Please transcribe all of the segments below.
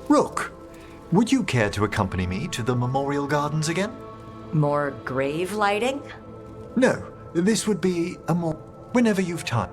Rook, would you care to accompany me to the Memorial Gardens again? More grave lighting? No, this would be a more... whenever you've time.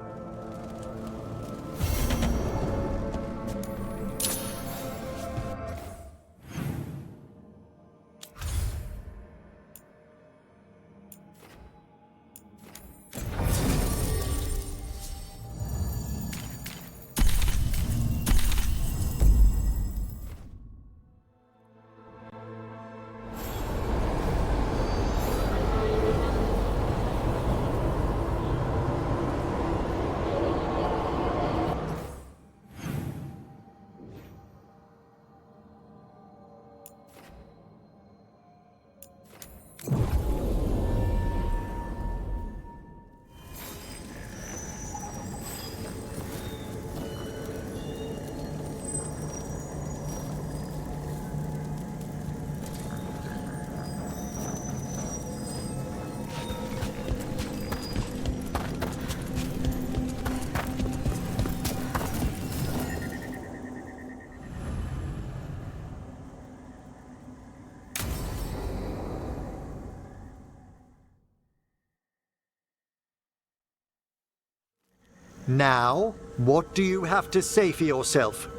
Now, what do you have to say for yourself?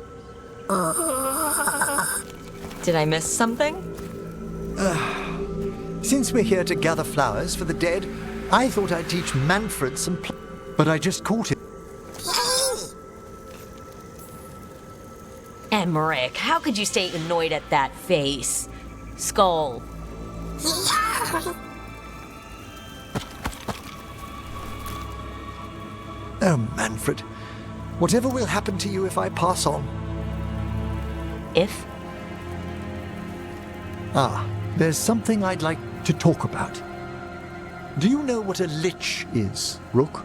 Did I miss something? Since we're here to gather flowers for the dead, I thought I'd teach Manfred some but I just caught him. Emmerich, how could you stay annoyed at that face? Skull. Oh, Manfred. Whatever will happen to you if I pass on? If? There's something I'd like to talk about. Do you know what a lich is, Rook?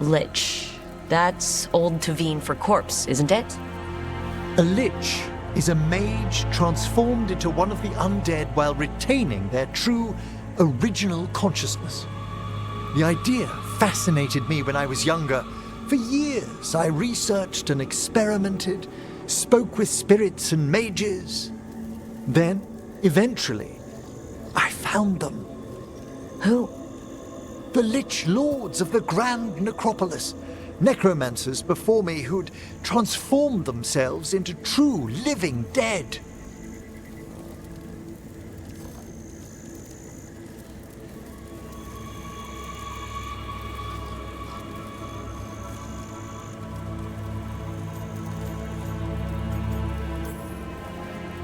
Lich. That's Old Tavine for corpse, isn't it? A lich is a mage transformed into one of the undead while retaining their true, original consciousness. The idea fascinated me when I was younger. For years, I researched and experimented, spoke with spirits and mages. Then, eventually, I found them. Who? The Lich Lords of the Grand Necropolis. Necromancers before me who'd transformed themselves into true living dead.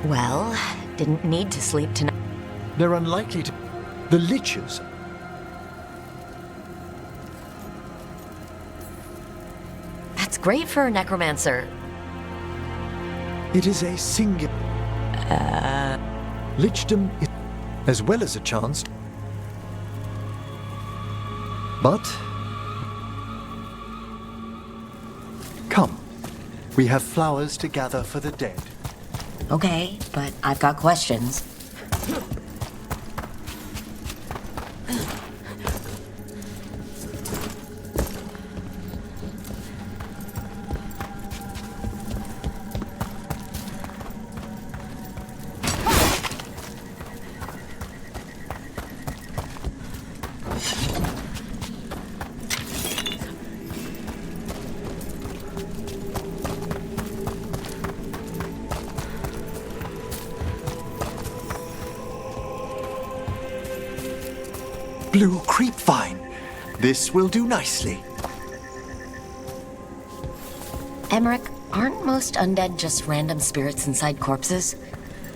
Well, didn't need to sleep tonight. They're unlikely to... The Liches... That's great for a necromancer. It is a singular... Lichdom is... as well as a chance... But... Come. We have flowers to gather for the dead. Okay, but I've got questions. Blue creepvine. This will do nicely. Emmerich, aren't most undead just random spirits inside corpses?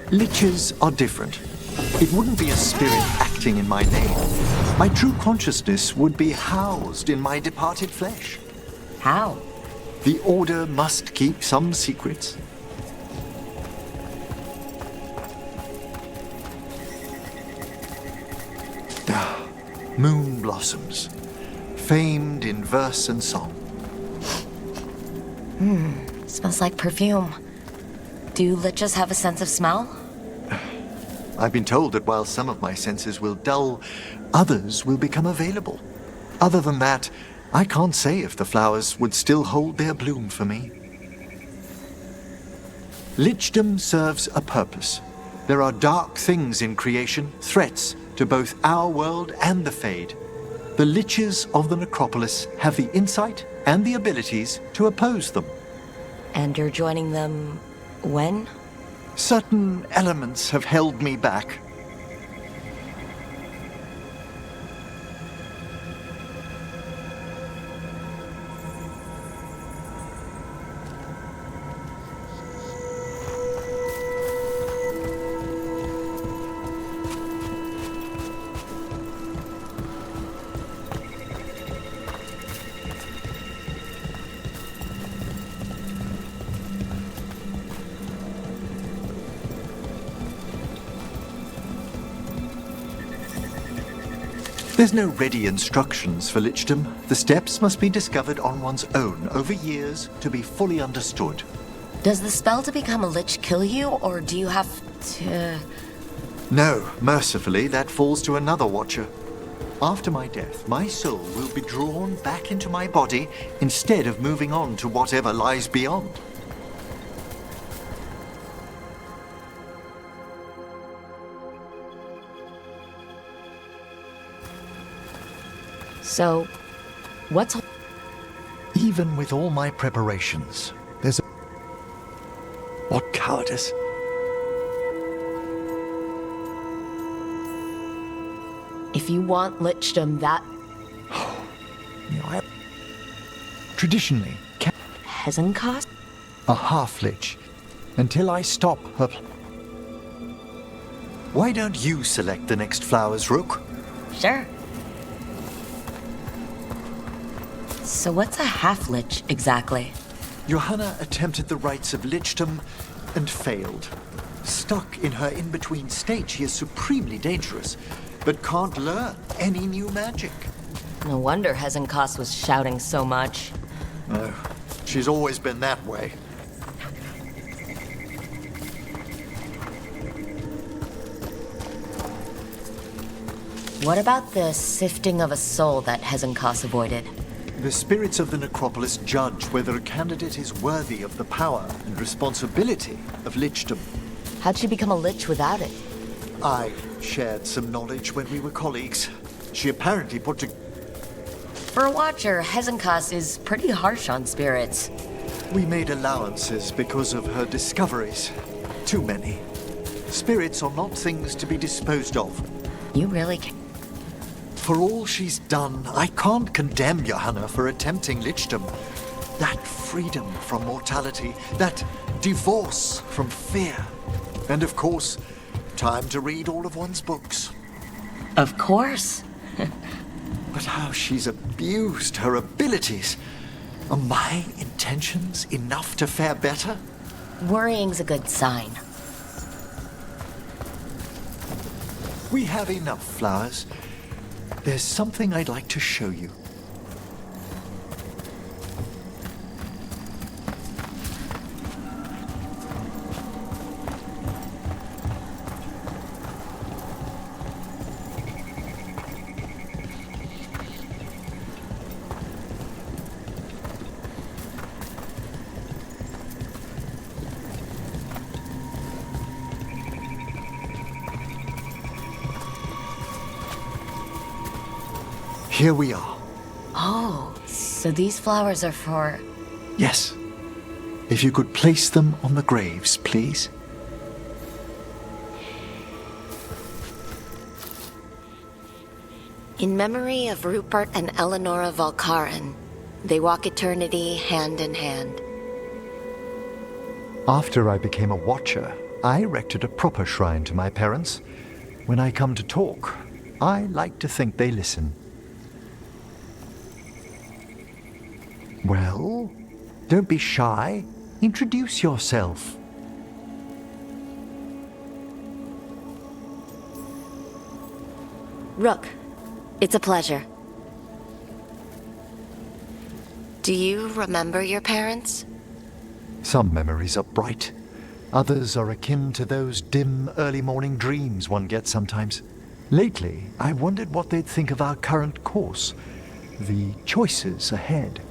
Liches are different. It wouldn't be a spirit acting in my name. My true consciousness would be housed in my departed flesh. How? The Order must keep some secrets. Moon blossoms, famed in verse and song. Smells like perfume. Do liches have a sense of smell? I've been told that while some of my senses will dull, others will become available. Other than that, I can't say if the flowers would still hold their bloom for me. Lichdom serves a purpose. There are dark things in creation, threats to both our world and the Fade. The Liches of the Necropolis have the insight and the abilities to oppose them. And you're joining them when? Certain elements have held me back. There's no ready instructions for Lichdom. The steps must be discovered on one's own over years to be fully understood. Does the spell to become a lich kill you, or do you have to... No, mercifully, that falls to another watcher. After my death, my soul will be drawn back into my body instead of moving on to whatever lies beyond. So, what's... Even with all my preparations, there's a... What cowardice. If you want Lichdom, that... Traditionally, hasn't cost? a half-lich, until I stop her... Why don't you select the next flowers, Rook? Sure. So what's a half-lich, exactly? Johanna attempted the rites of Lichdom and failed. Stuck in her in-between state, she is supremely dangerous, but can't learn any new magic. No wonder Hezenkos was shouting so much. No, she's always been that way. What about the sifting of a soul that Hezenkos avoided? The spirits of the Necropolis judge whether a candidate is worthy of the power and responsibility of Lichdom. How'd she become a lich without it? I shared some knowledge when we were colleagues. She apparently put to... For a watcher, Hezenkos is pretty harsh on spirits. We made allowances because of her discoveries. Too many. Spirits are not things to be disposed of. You really can. For all she's done, I can't condemn Johanna for attempting Lichdom. That freedom from mortality, that divorce from fear. And of course, time to read all of one's books. Of course. But how she's abused her abilities. Are my intentions enough to fare better? Worrying's a good sign. We have enough flowers. There's something I'd like to show you. Here we are. Oh, so these flowers are for... Yes. If you could place them on the graves, please. In memory of Rupert and Eleonora Valkarin, they walk eternity hand in hand. After I became a watcher, I erected a proper shrine to my parents. When I come to talk, I like to think they listen. Well, don't be shy. Introduce yourself. Rook, it's a pleasure. Do you remember your parents? Some memories are bright. Others are akin to those dim early morning dreams one gets sometimes. Lately, I wondered what they'd think of our current course, the choices ahead.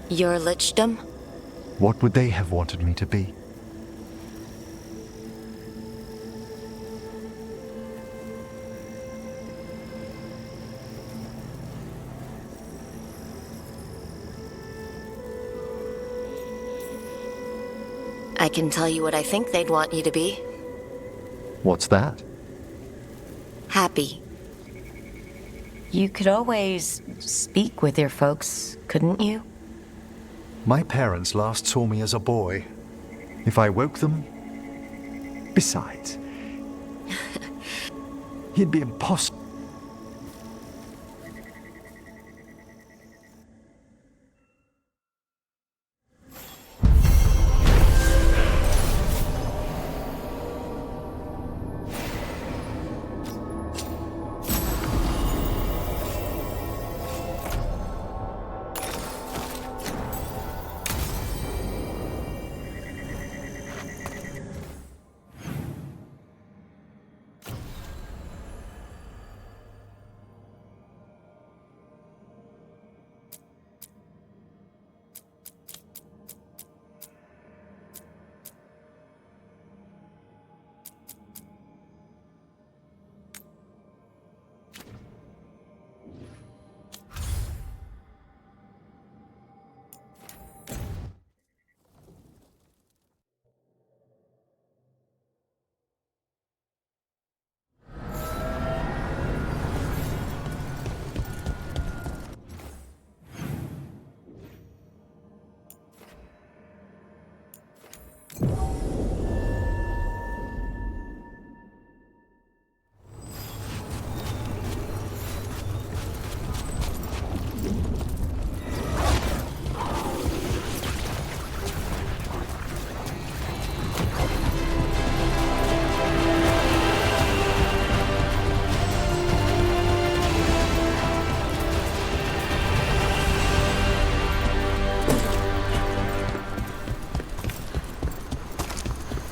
Your lichdom? What would they have wanted me to be? I can tell you what I think they'd want you to be. What's that? Happy. You could always speak with your folks, couldn't you? My parents last saw me as a boy. If I woke them... Besides, it'd be impossible.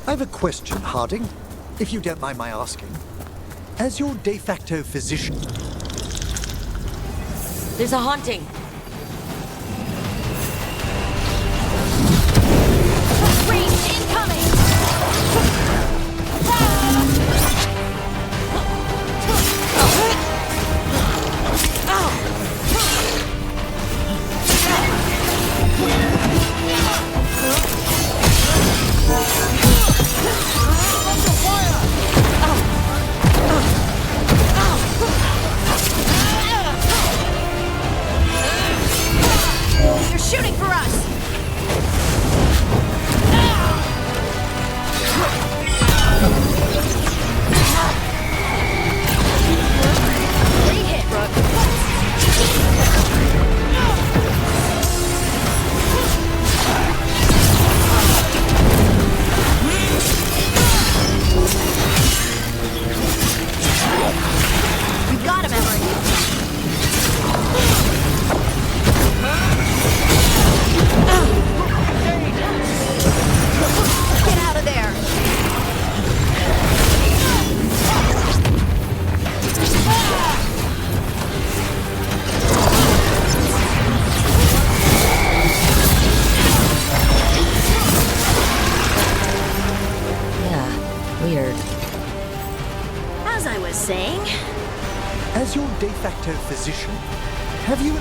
I have a question, Harding, if you don't mind my asking. As your de facto physician... There's a haunting. Range incoming! They're shooting for us! Great hit, Rook. We got him, Emery. Get out of there! Yeah, weird. As I was saying, As your de facto physician, have you...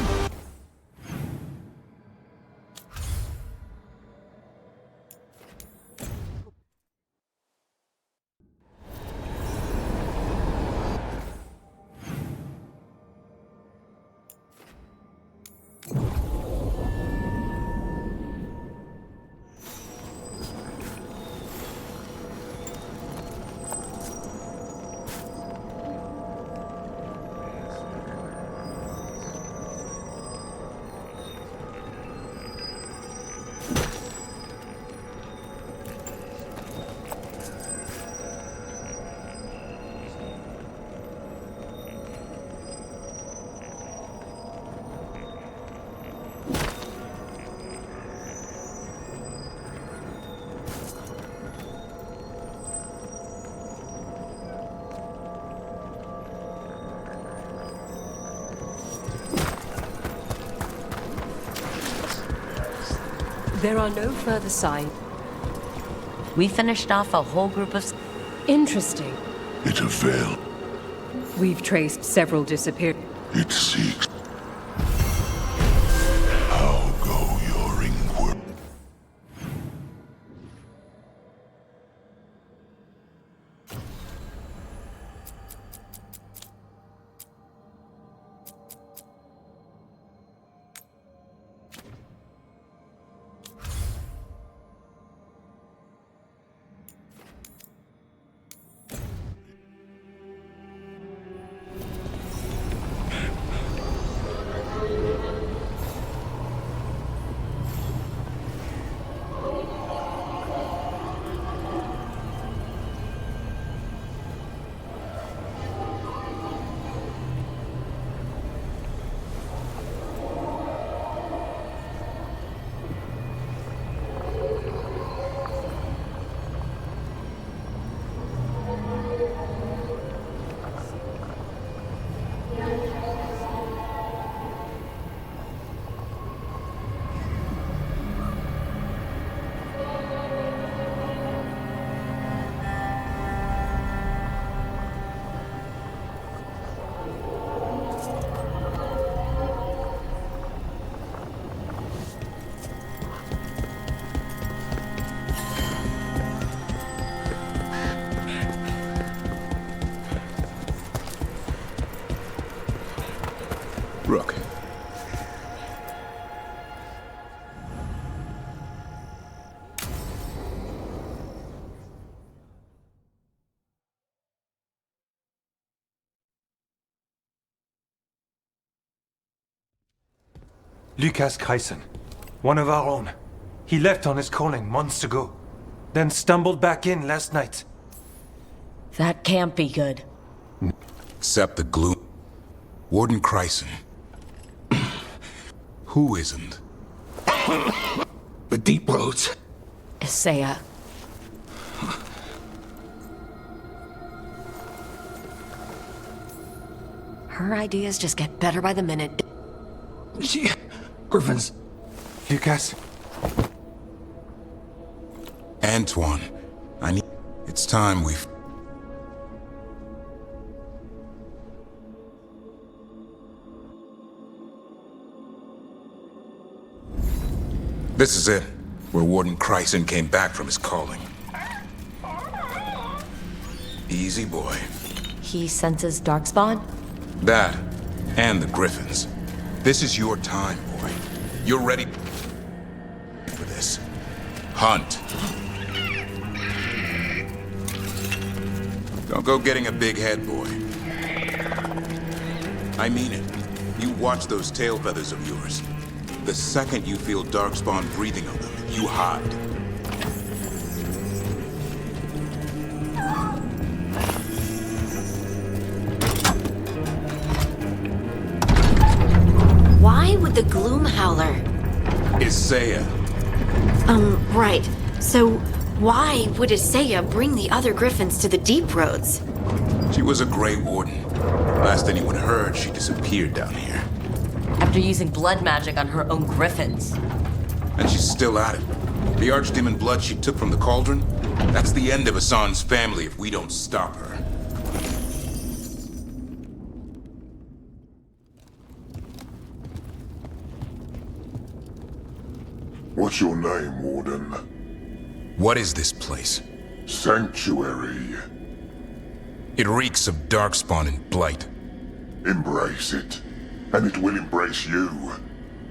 There are no further signs. We finished off a whole group of... Interesting. It availed. We've traced several disappear. It seeks. How go your inquiry? Lucas Kyson, one of our own. He left on his calling months ago, then stumbled back in last night. That can't be good. Except the gloom. Warden Kryson. Who isn't? The Deep Roads. Isaiah. Her ideas just get better by the minute. Griffins. Lucas? Antoine. It's time we've... This is it, where Warden Kryson came back from his calling. Easy boy. He senses Darkspawn? That, and the Griffins. This is your time, boy. You're ready for this. Hunt. Don't go getting a big head, boy. I mean it. You watch those tail feathers of yours. The second you feel Darkspawn breathing on them, you hide. Why would the Gloom Howler? Isaiah. Right. So, why would Isaiah bring the other Griffins to the Deep Roads? She was a Grey Warden. Last anyone heard, she disappeared down here. After using blood magic on her own griffins. And she's still at it. The Archdemon blood she took from the cauldron? That's the end of Hassan's family if we don't stop her. What's your name, Warden? What is this place? Sanctuary. It reeks of Darkspawn and Blight. Embrace it, and it will embrace you.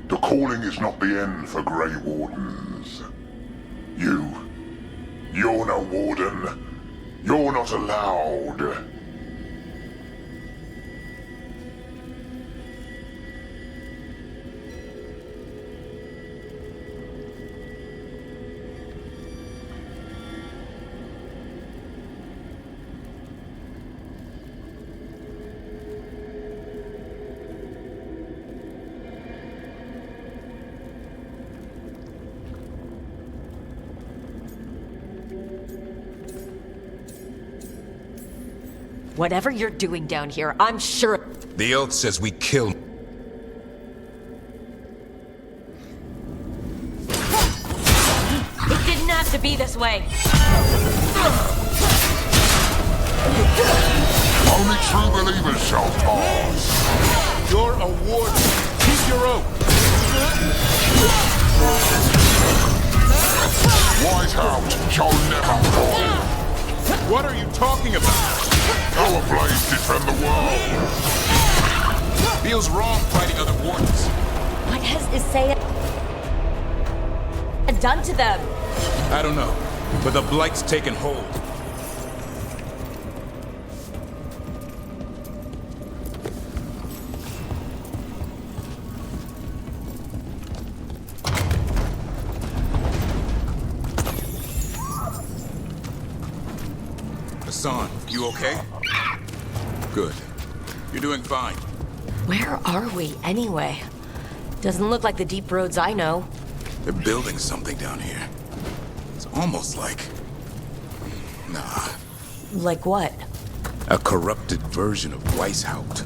The calling is not the end for Grey Wardens. You're no Warden. You're not allowed. Whatever you're doing down here, I'm sure... The oath says we kill. It didn't have to be this way. Only true believers shall pass. You're a warden. Keep your oath. Wise hound shall never fall. What are you talking about? Our blades defend the world. Feels wrong fighting other wardens. What has Isaiah done to them? I don't know, but the Blight's taken hold. Hassan, you okay? Good. You're doing fine. Where are we, anyway? Doesn't look like the deep roads I know. They're building something down here. It's almost like... Nah. Like what? A corrupted version of Weishaupt.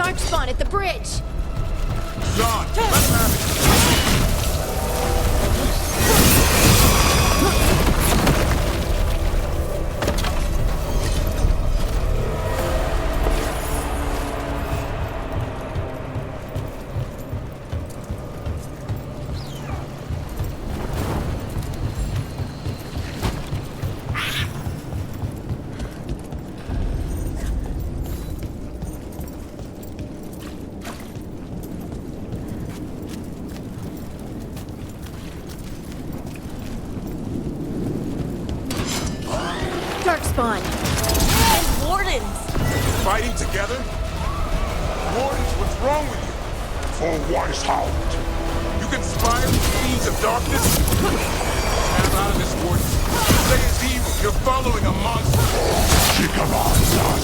Darkspawn at the bridge! John, let him have it. Darkspawn! And wardens! Fighting together? Wardens, what's wrong with you? For Weishaupt. You conspire with fiends of darkness? Snap out of this, Warden. Say it's evil. You're following a monster. She commands us.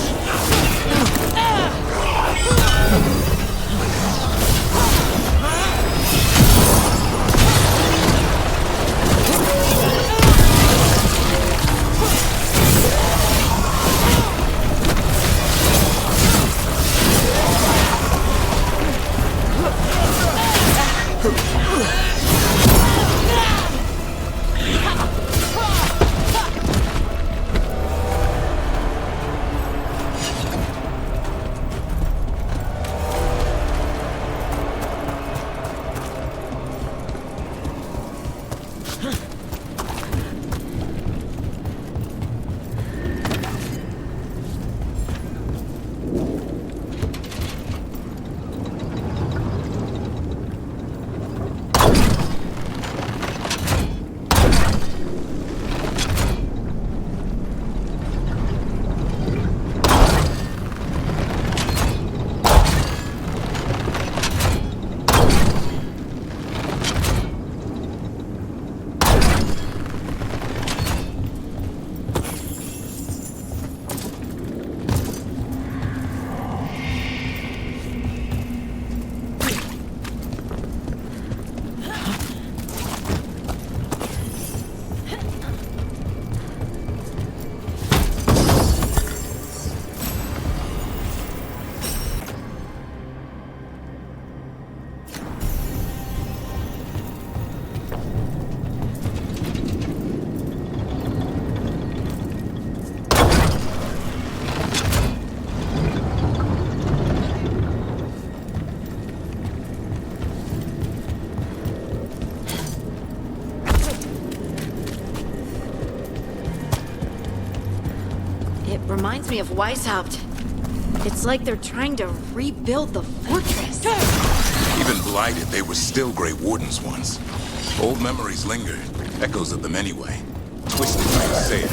Reminds me of Weishaupt. It's like they're trying to rebuild the fortress. Even blighted, they were still Grey Wardens once. Old memories linger, echoes of them anyway. Twisted by the say it.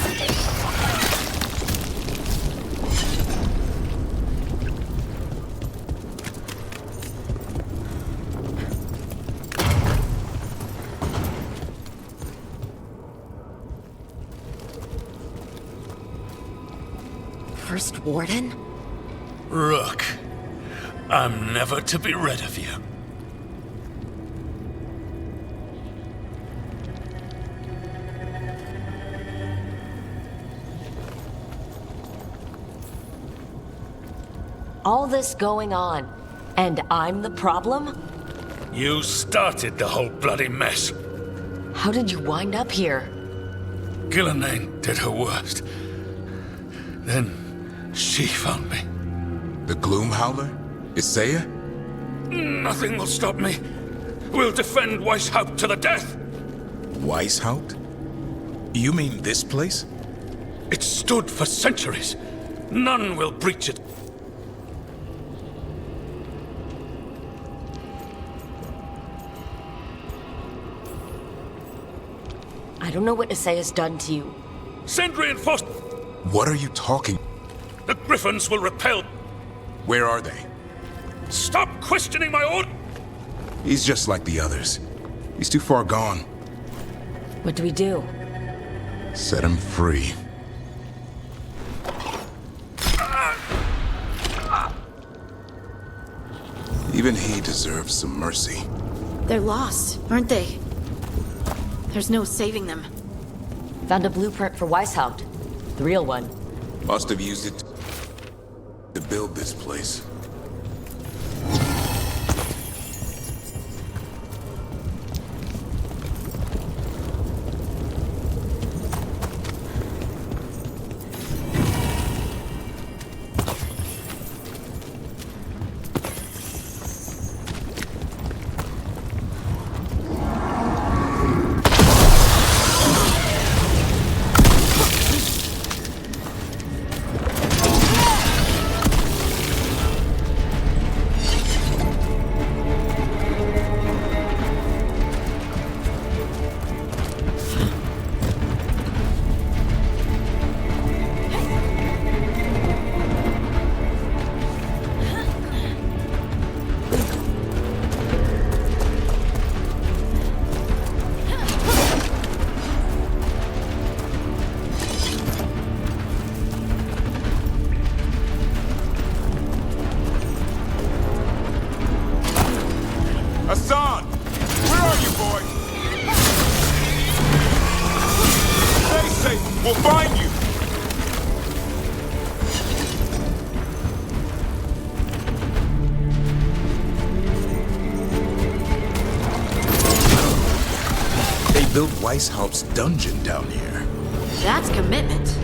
First Warden? Rook, I'm never to be rid of you. All this going on, and I'm the problem? You started the whole bloody mess. How did you wind up here? Gillenane did her worst. Then she found me. The Gloom Howler? Isaiah? Nothing will stop me. We'll defend Weishaupt to the death. Weishaupt? You mean this place? It stood for centuries. None will breach it. I don't know what Isaiah's done to you. Send reinforcements. What are you talking? The Griffins will repel. Where are they? Stop questioning my order! He's just like the others. He's too far gone. What do we do? Set him free. Even he deserves some mercy. They're lost, aren't they? There's no saving them. Found a blueprint for Weishaupt. The real one. Must have used it to build this place. built Weishaupt's dungeon down here. That's commitment.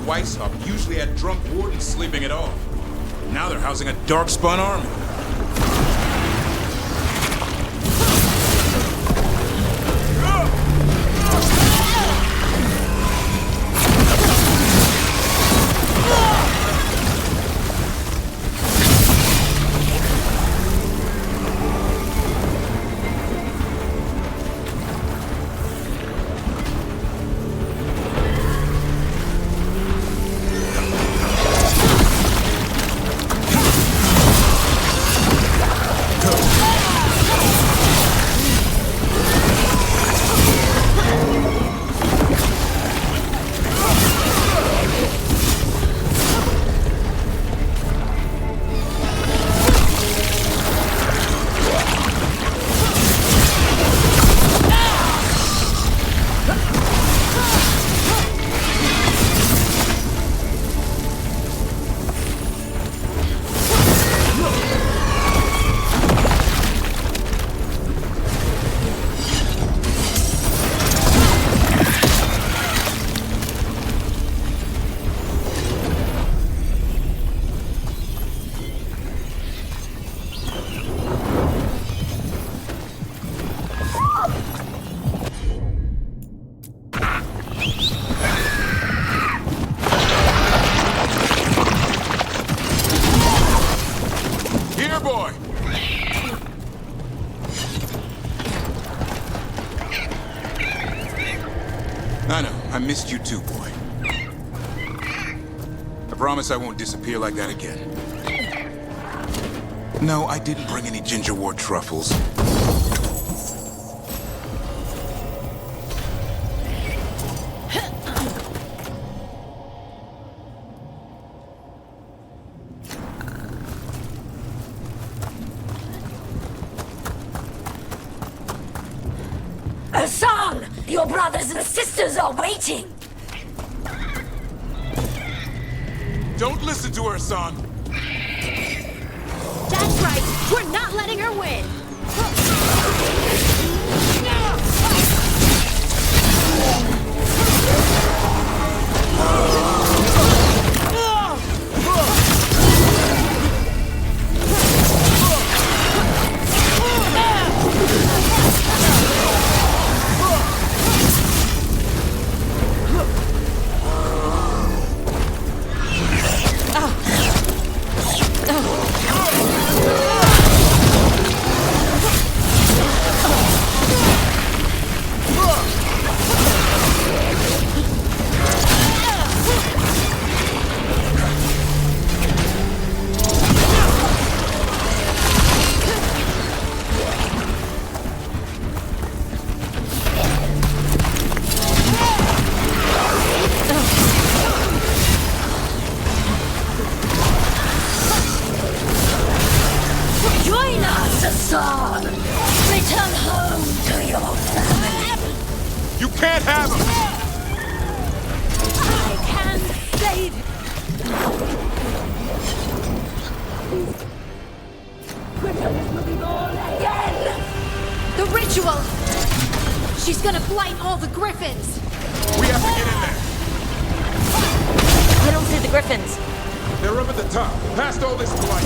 Weishaupt usually had drunk wardens sleeping it off. Now they're housing a darkspawn army. I know. I missed you too, boy. I promise I won't disappear like that again. No, I didn't bring any gingerwort truffles. Hassan! Your brothers and sisters are waiting! Don't listen to her, son! That's right! We're not letting her win! Hassan! Return home to your family! You can't have him! I can save him! Again! The ritual! She's gonna blight all the griffins! We have to get in there! I don't see the griffins. They're up at the top, past all this blight.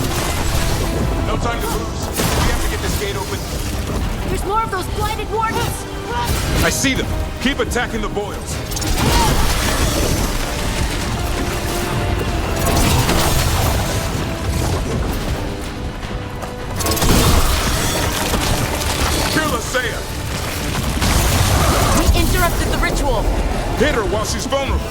No time to lose. We have to get this gate open. There's more of those blighted wardens! I see them. Keep attacking the boils. We interrupted the ritual. her while she's vulnerable.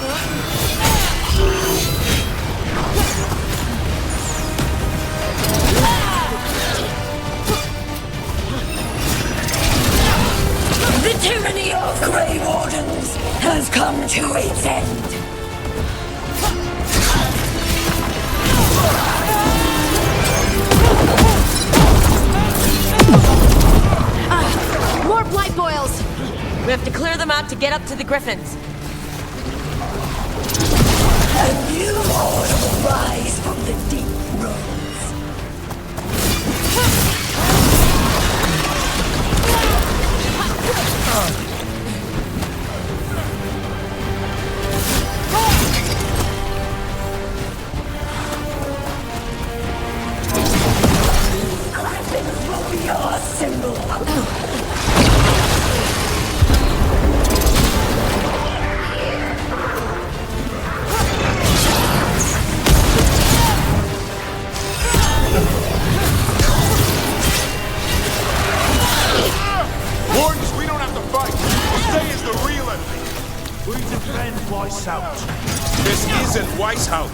The tyranny of Grey Wardens has come to its end. More blight boils! We have to clear them out to get up to the Griffins. A new order will rise from the deep roads. Griffins will be our symbol. Wardens, we don't have to fight. Stay is the real enemy. We defend Weishaupt. This isn't Weishaupt.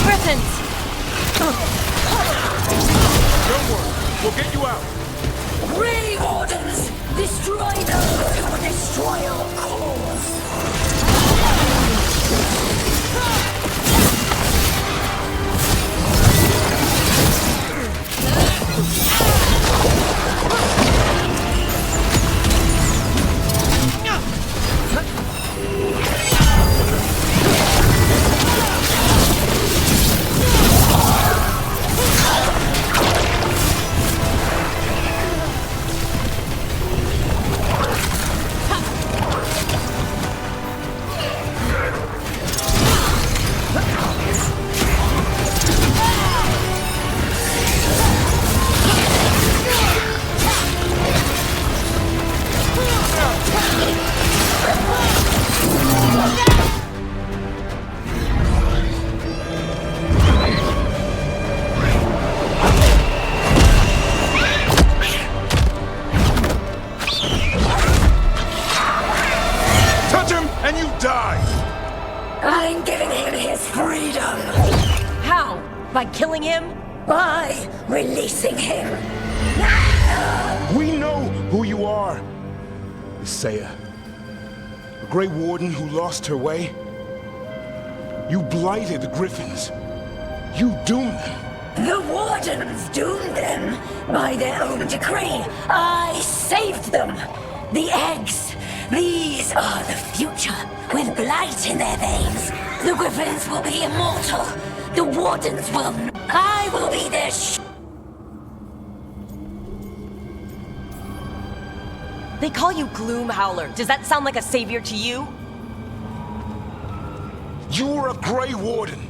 Griffins! Don't worry, we'll get you out. Grey Wardens, destroy those who will destroy our cause. And you die! I'm giving him his freedom How? By killing him? by releasing him. We know who you are. Isaiah. A Grey Warden who lost her way. You blighted the Griffins. You doomed them. The Wardens doomed them by their own decree. I saved them. The eggs. These are the future, with blight in their veins. The Griffins will be immortal. The Wardens will. I will be their They call you Gloom Howler. Does that sound like a savior to you? You're a Grey Warden.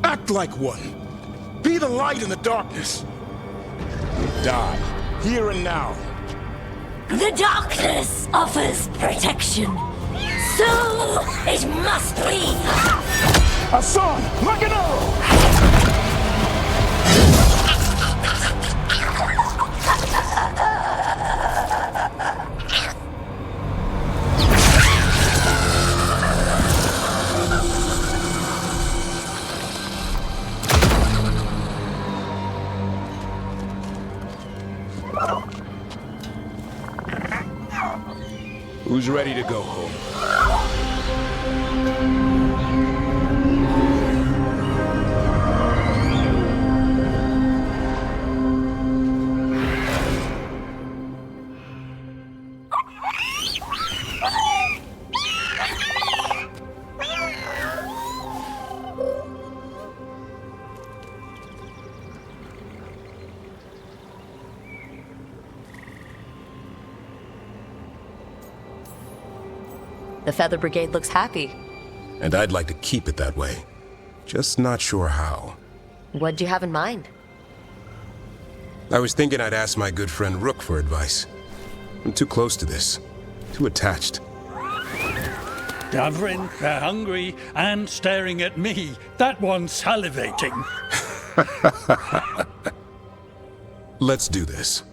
Act like one. Be the light in the darkness. Die, here and now. The darkness offers protection. So it must be. Hassan, like an arrow! Who's ready to go home? The Feather Brigade looks happy. And I'd like to keep it that way. Just not sure how. What'd you have in mind? I was thinking I'd ask my good friend Rook for advice. I'm too close to this. Too attached. Davrin, they're hungry and staring at me. That one's salivating. Let's do this.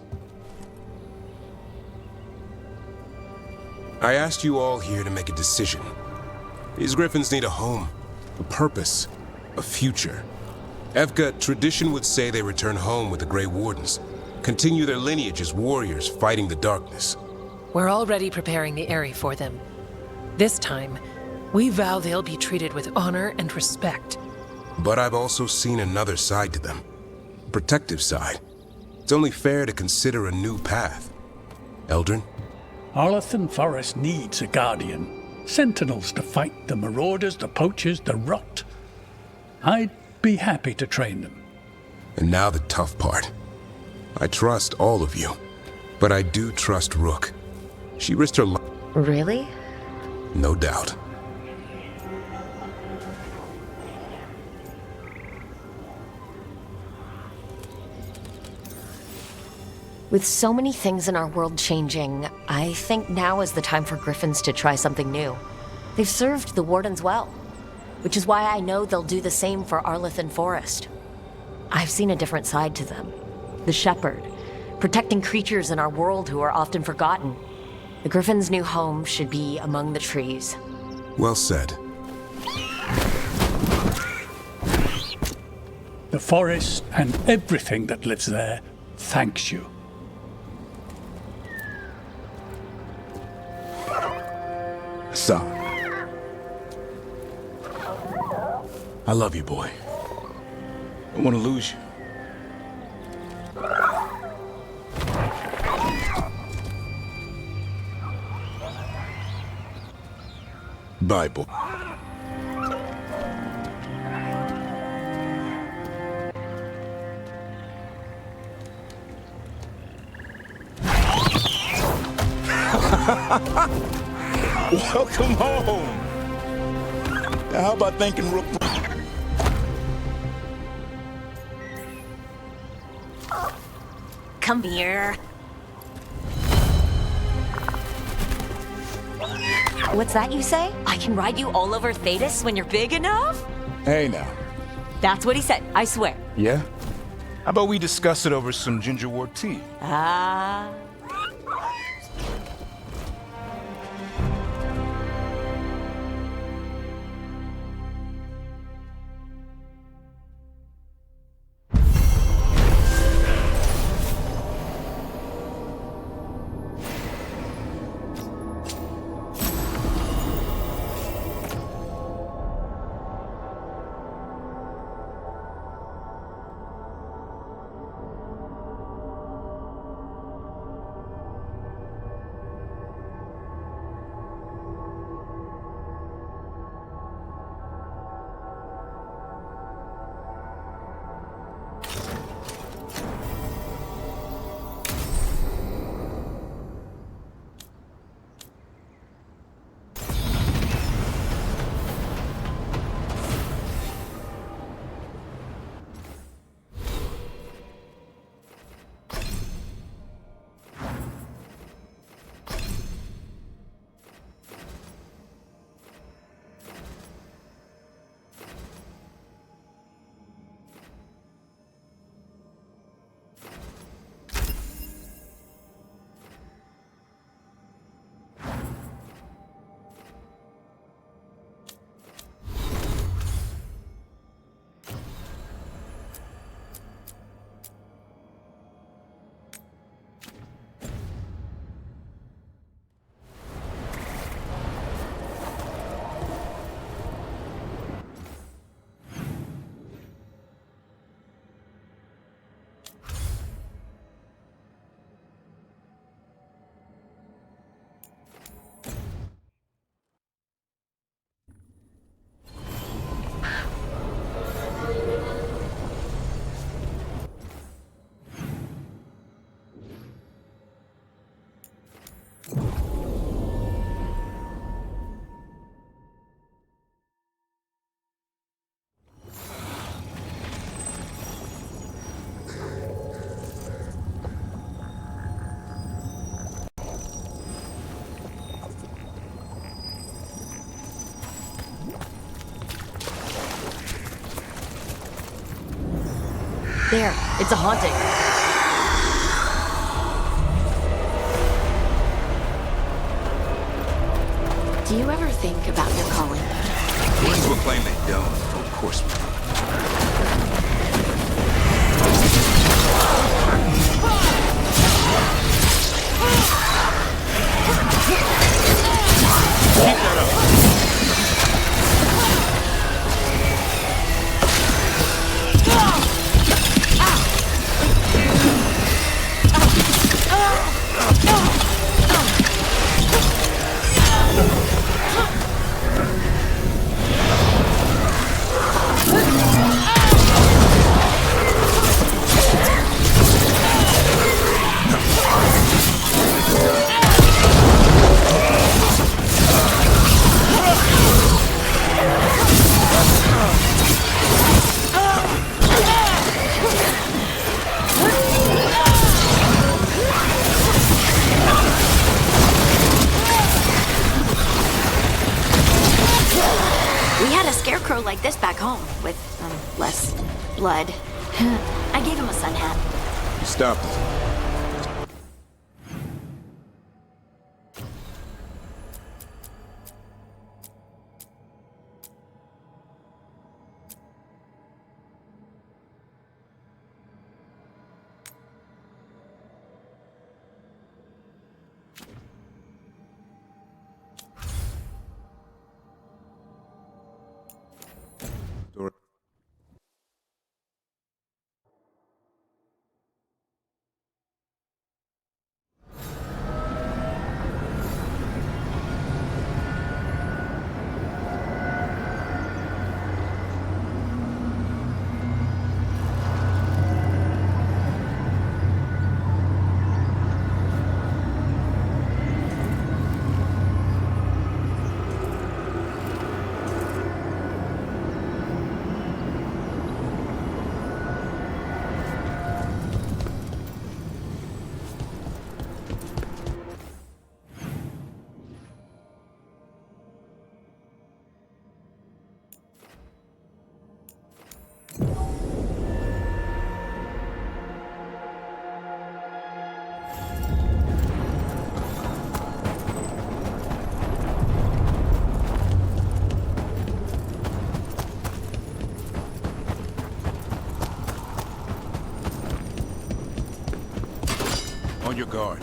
I asked you all here to make a decision. These griffins need a home, a purpose, a future. Evka, tradition would say they return home with the Grey Wardens, continue their lineage as warriors fighting the darkness. We're already preparing the Eyrie for them. This time, we vow they'll be treated with honor and respect. But I've also seen another side to them. A protective side. It's only fair to consider a new path. Eldrin? Arlothan Forest needs a guardian. Sentinels to fight the marauders, the poachers, the rot. I'd be happy to train them. And now the tough part. I trust all of you. But I do trust Rook. She risked her life. Really? No doubt. With so many things in our world changing, I think now is the time for Griffins to try something new. They've served the Wardens well, which is why I know they'll do the same for Arlothan Forest. I've seen a different side to them. The Shepherd, protecting creatures in our world who are often forgotten. The Griffin's new home should be among the trees. Well said. The forest and everything that lives there thanks you. Son. I love you, boy. I don't want to lose you. Bye, boy. Welcome home. Now, how about thanking Rook? Come here. What's that you say? I can ride you all over Thetis when you're big enough? Hey, now. That's what he said, I swear. Yeah? How about we discuss it over some gingerwort tea? Ah. There, it's a haunting. Do you ever think about your calling? Wardens will claim they don't. Of course we do. Keep that up. Like this back home, with less blood. I gave him a sun hat. You stopped it. On your guard.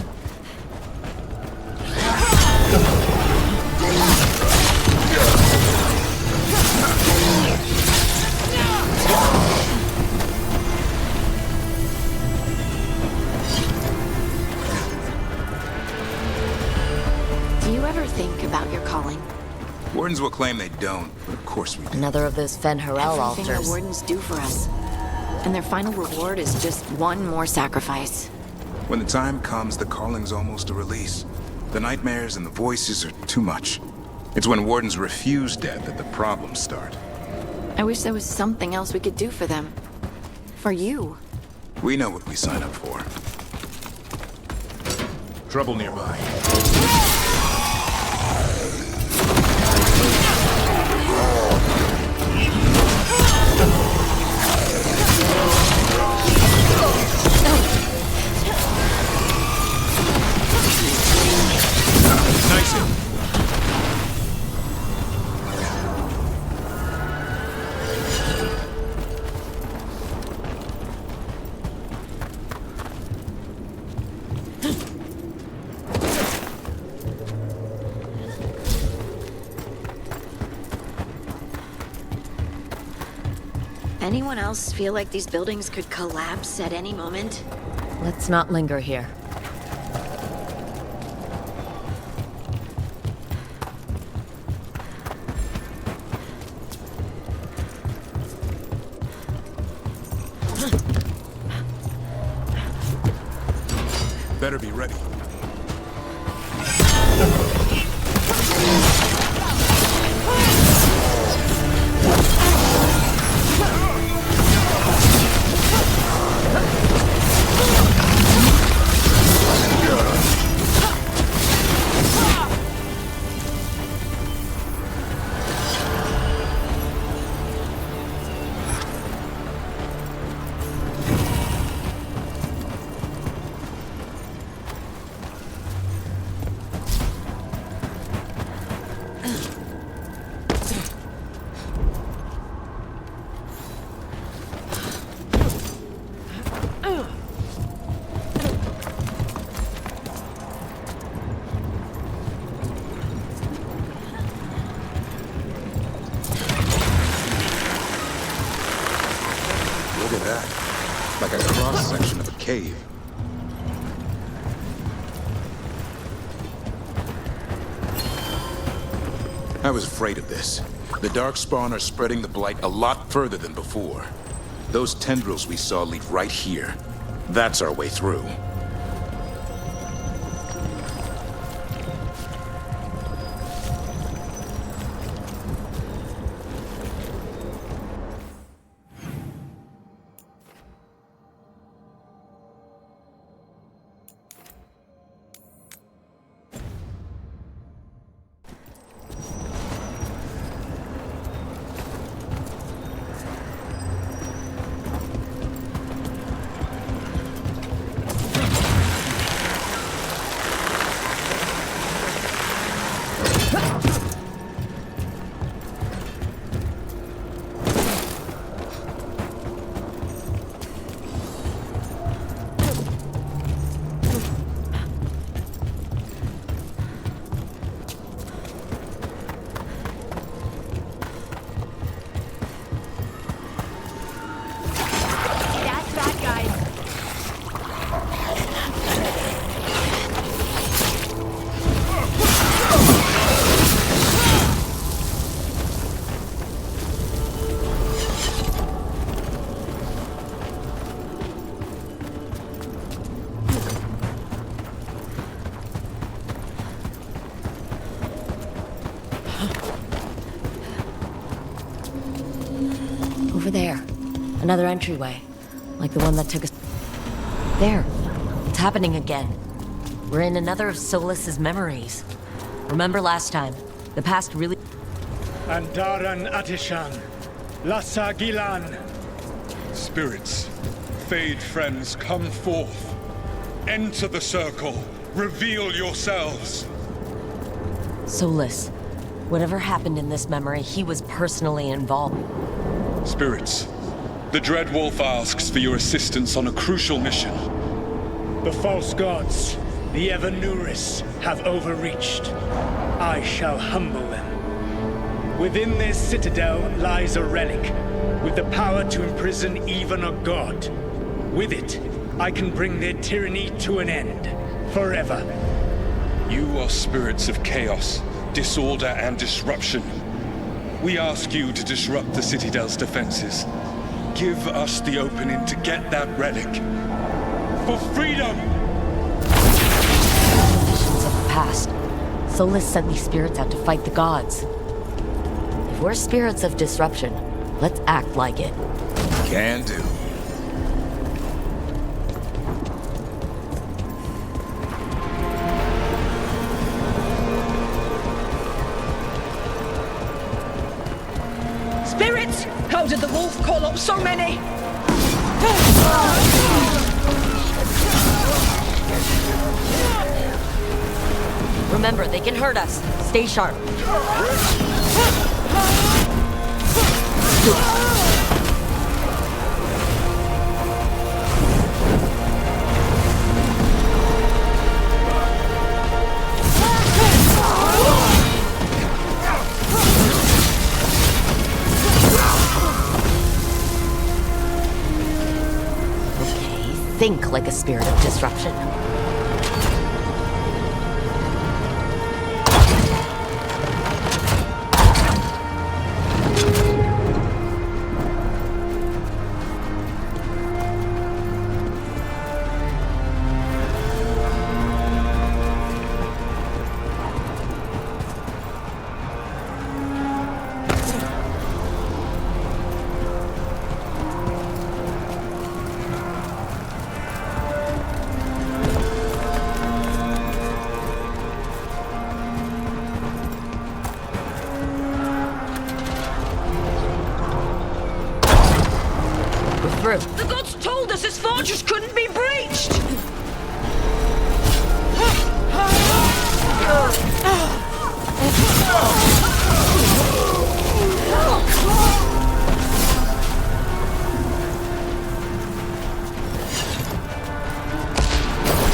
Do you ever think about your calling? Wardens will claim they don't, but of course we do. Another of those Fen-Harel Everything altars. the Wardens do for us. And their final reward is just one more sacrifice. When the time comes, the calling's almost a release. The nightmares and the voices are too much. It's when Wardens refuse death that the problems start. I wish there was something else we could do for them. For you. We know what we sign up for. Trouble nearby. Nice hit. Anyone else feel like these buildings could collapse at any moment? Let's not linger here. Better be ready. cave. I was afraid of this. The Darkspawn are spreading the Blight a lot further than before. Those tendrils we saw lead right here. That's our way through. Over there. Another entryway. Like the one that took us... There. It's happening again. We're in another of Solas's memories. Remember last time? The past really... Andaran Atishan. Lassa Gilan. Spirits, Fade friends, come forth. Enter the circle. Reveal yourselves. Solas. Whatever happened in this memory, he was personally involved. Spirits, the Dread Wolf asks for your assistance on a crucial mission. The false gods, the Evanuris, have overreached. I shall humble them. Within this citadel lies a relic, with the power to imprison even a god. With it, I can bring their tyranny to an end, forever. You are spirits of chaos, disorder, and disruption. We ask you to disrupt the Citadel's defenses. Give us the opening to get that relic. For freedom! Visions of the past. Solas sent these spirits out to fight the gods. If we're spirits of disruption, let's act like it. Can do. Spirits! How did the wolf call up so many? Remember, they can hurt us. Stay sharp. Think like a spirit of disruption. The gods told us this fortress couldn't be breached!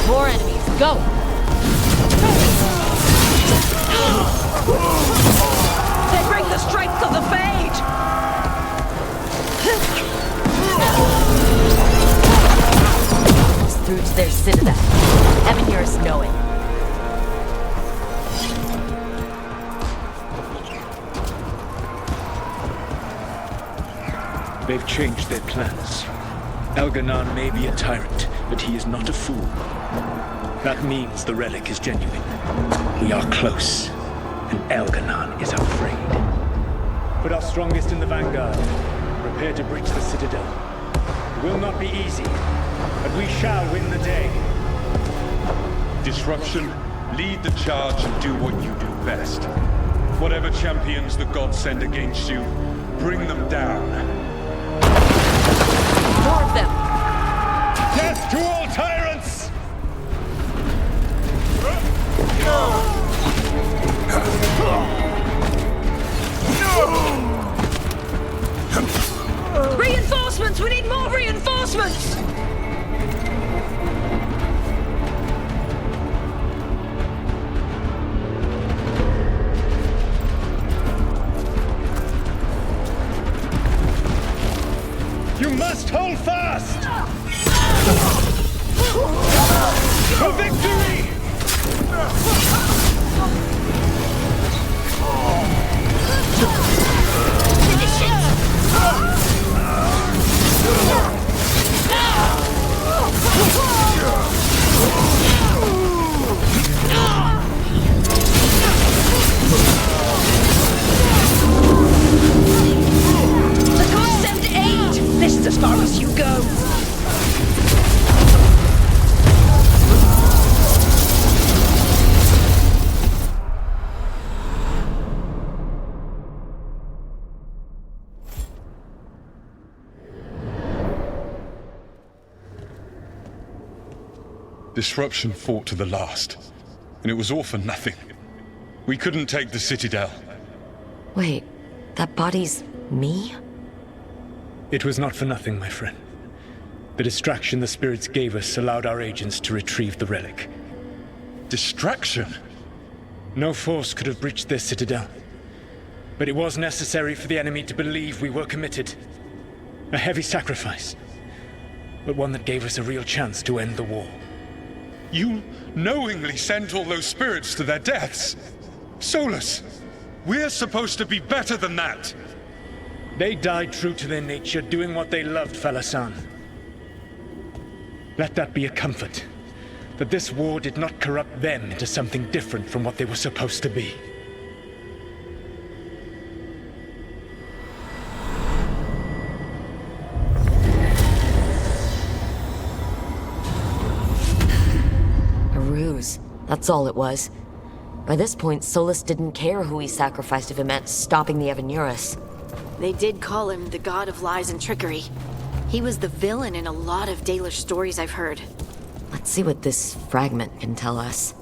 More enemies, go! They bring the strength of the Fade! Citadel. Evan Eurus know it. They've changed their plans. Elganon may be a tyrant, but he is not a fool. That means the relic is genuine. We are close, and Elganon is afraid. Put our strongest in the vanguard. Prepare to breach the Citadel. It will not be easy, but we shall win the day. Disruption, lead the charge and do what you do best. Whatever champions the gods send against you, bring them down. More of them! Death to all tyrants! Reinforcements! We need more reinforcements! You must hold fast! For victory! Finish The gods send aid! This is as far as you go! Disruption fought to the last, and it was all for nothing. We couldn't take the Citadel. Wait, that body's me? It was not for nothing, my friend. The distraction the spirits gave us allowed our agents to retrieve the relic. Distraction? No force could have breached this Citadel. But it was necessary for the enemy to believe we were committed. A heavy sacrifice, but one that gave us a real chance to end the war. You knowingly sent all those spirits to their deaths. Solus, we're supposed to be better than that. They died true to their nature, doing what they loved, Falasan. Let that be a comfort, that this war did not corrupt them into something different from what they were supposed to be. A ruse. That's all it was. By this point, Solus didn't care who he sacrificed if it meant stopping the Evan Eurus. They did call him the god of lies and trickery. He was the villain in a lot of Dalish stories I've heard. Let's see what this fragment can tell us.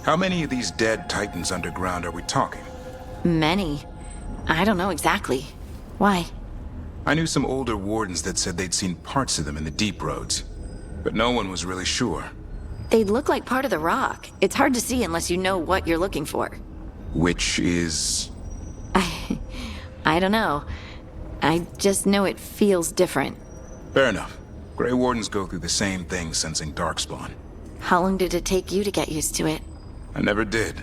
How many of these dead Titans underground are we talking? Many. I don't know exactly. Why? I knew some older wardens that said they'd seen parts of them in the deep roads, but no one was really sure. They look like part of the rock. It's hard to see unless you know what you're looking for. Which is... I don't know. I just know it feels different. Fair enough. Grey Wardens go through the same thing sensing Darkspawn. How long did it take you to get used to it? I never did.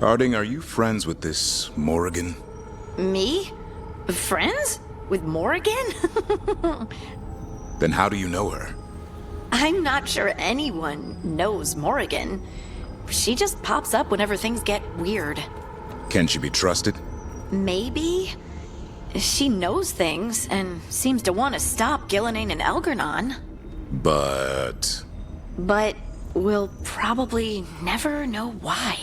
Harding, are you friends with this Morrigan? Me? Friends? With Morrigan? Then how do you know her? I'm not sure anyone knows Morrigan. She just pops up whenever things get weird. Can she be trusted? Maybe? She knows things and seems to want to stop Gillenane and Elgernon. But we'll probably never know why.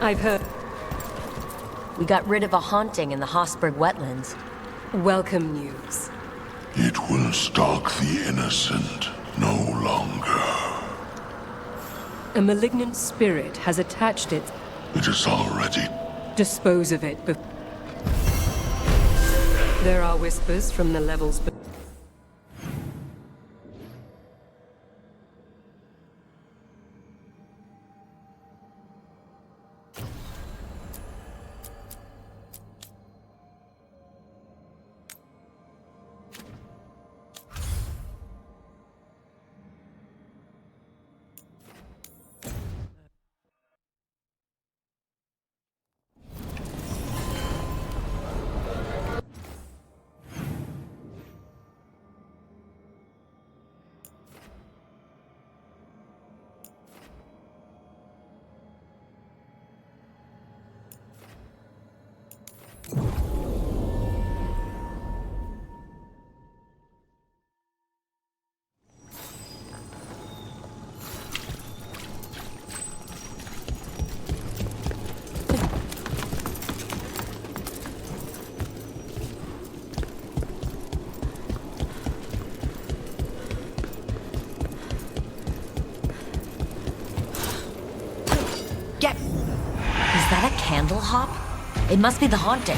I've heard. We got rid of a haunting in the Hosberg wetlands. Welcome news. It will stalk the innocent no longer. A malignant spirit has attached it. It is already. Dispose of it. There are whispers from the levels. Is that a candle hop? It must be the haunting.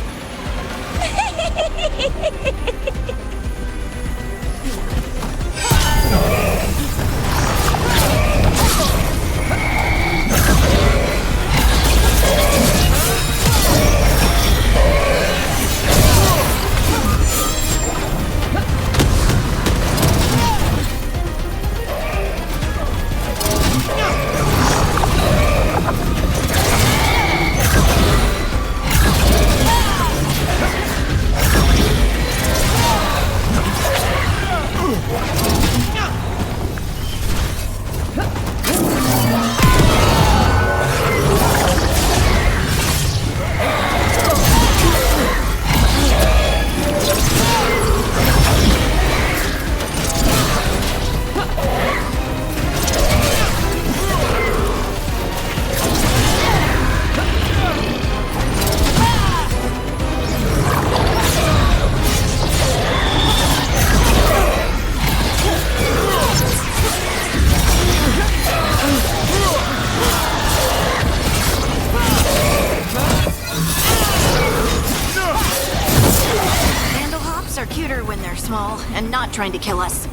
And not trying to kill us.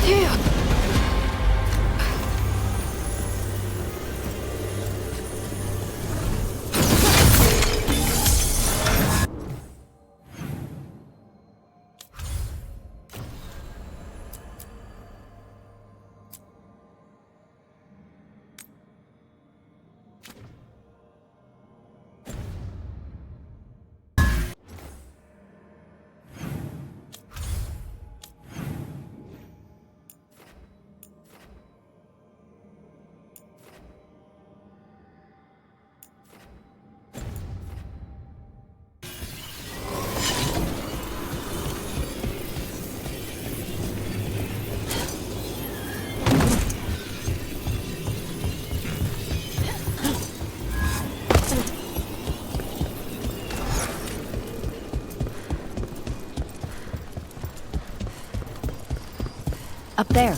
Phew. Up there.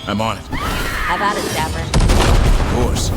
I'm on it. Have at it, Dapper. Of course.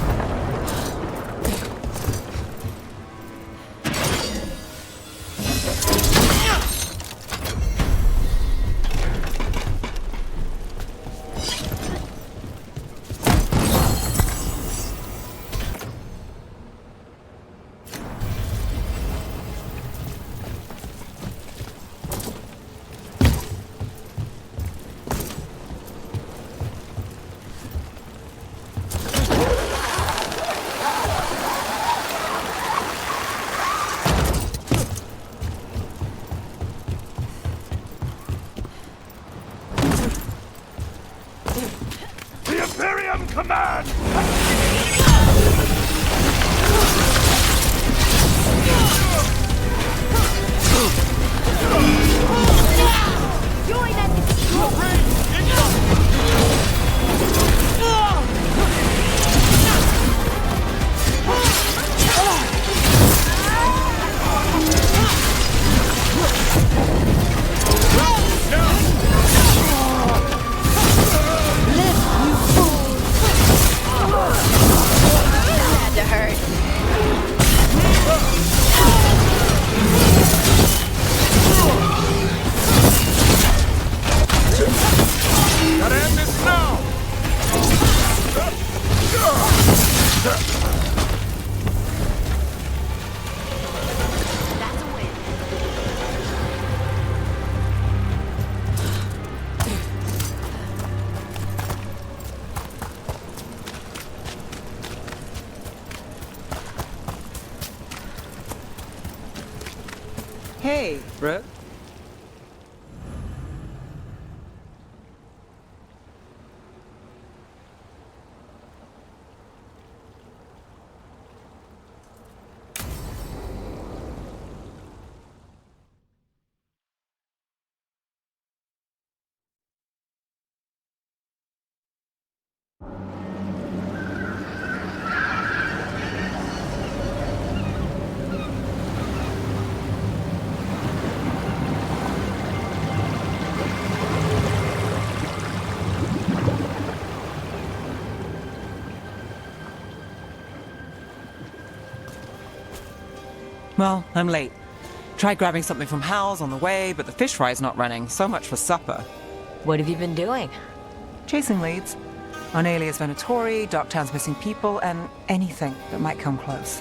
Hey, Brooke. Well, I'm late. Tried grabbing something from Hal's on the way, but the fish fry's not running. So much for supper. What have you been doing? Chasing leads. On Alias Venatori, Darktown's missing people, and anything that might come close.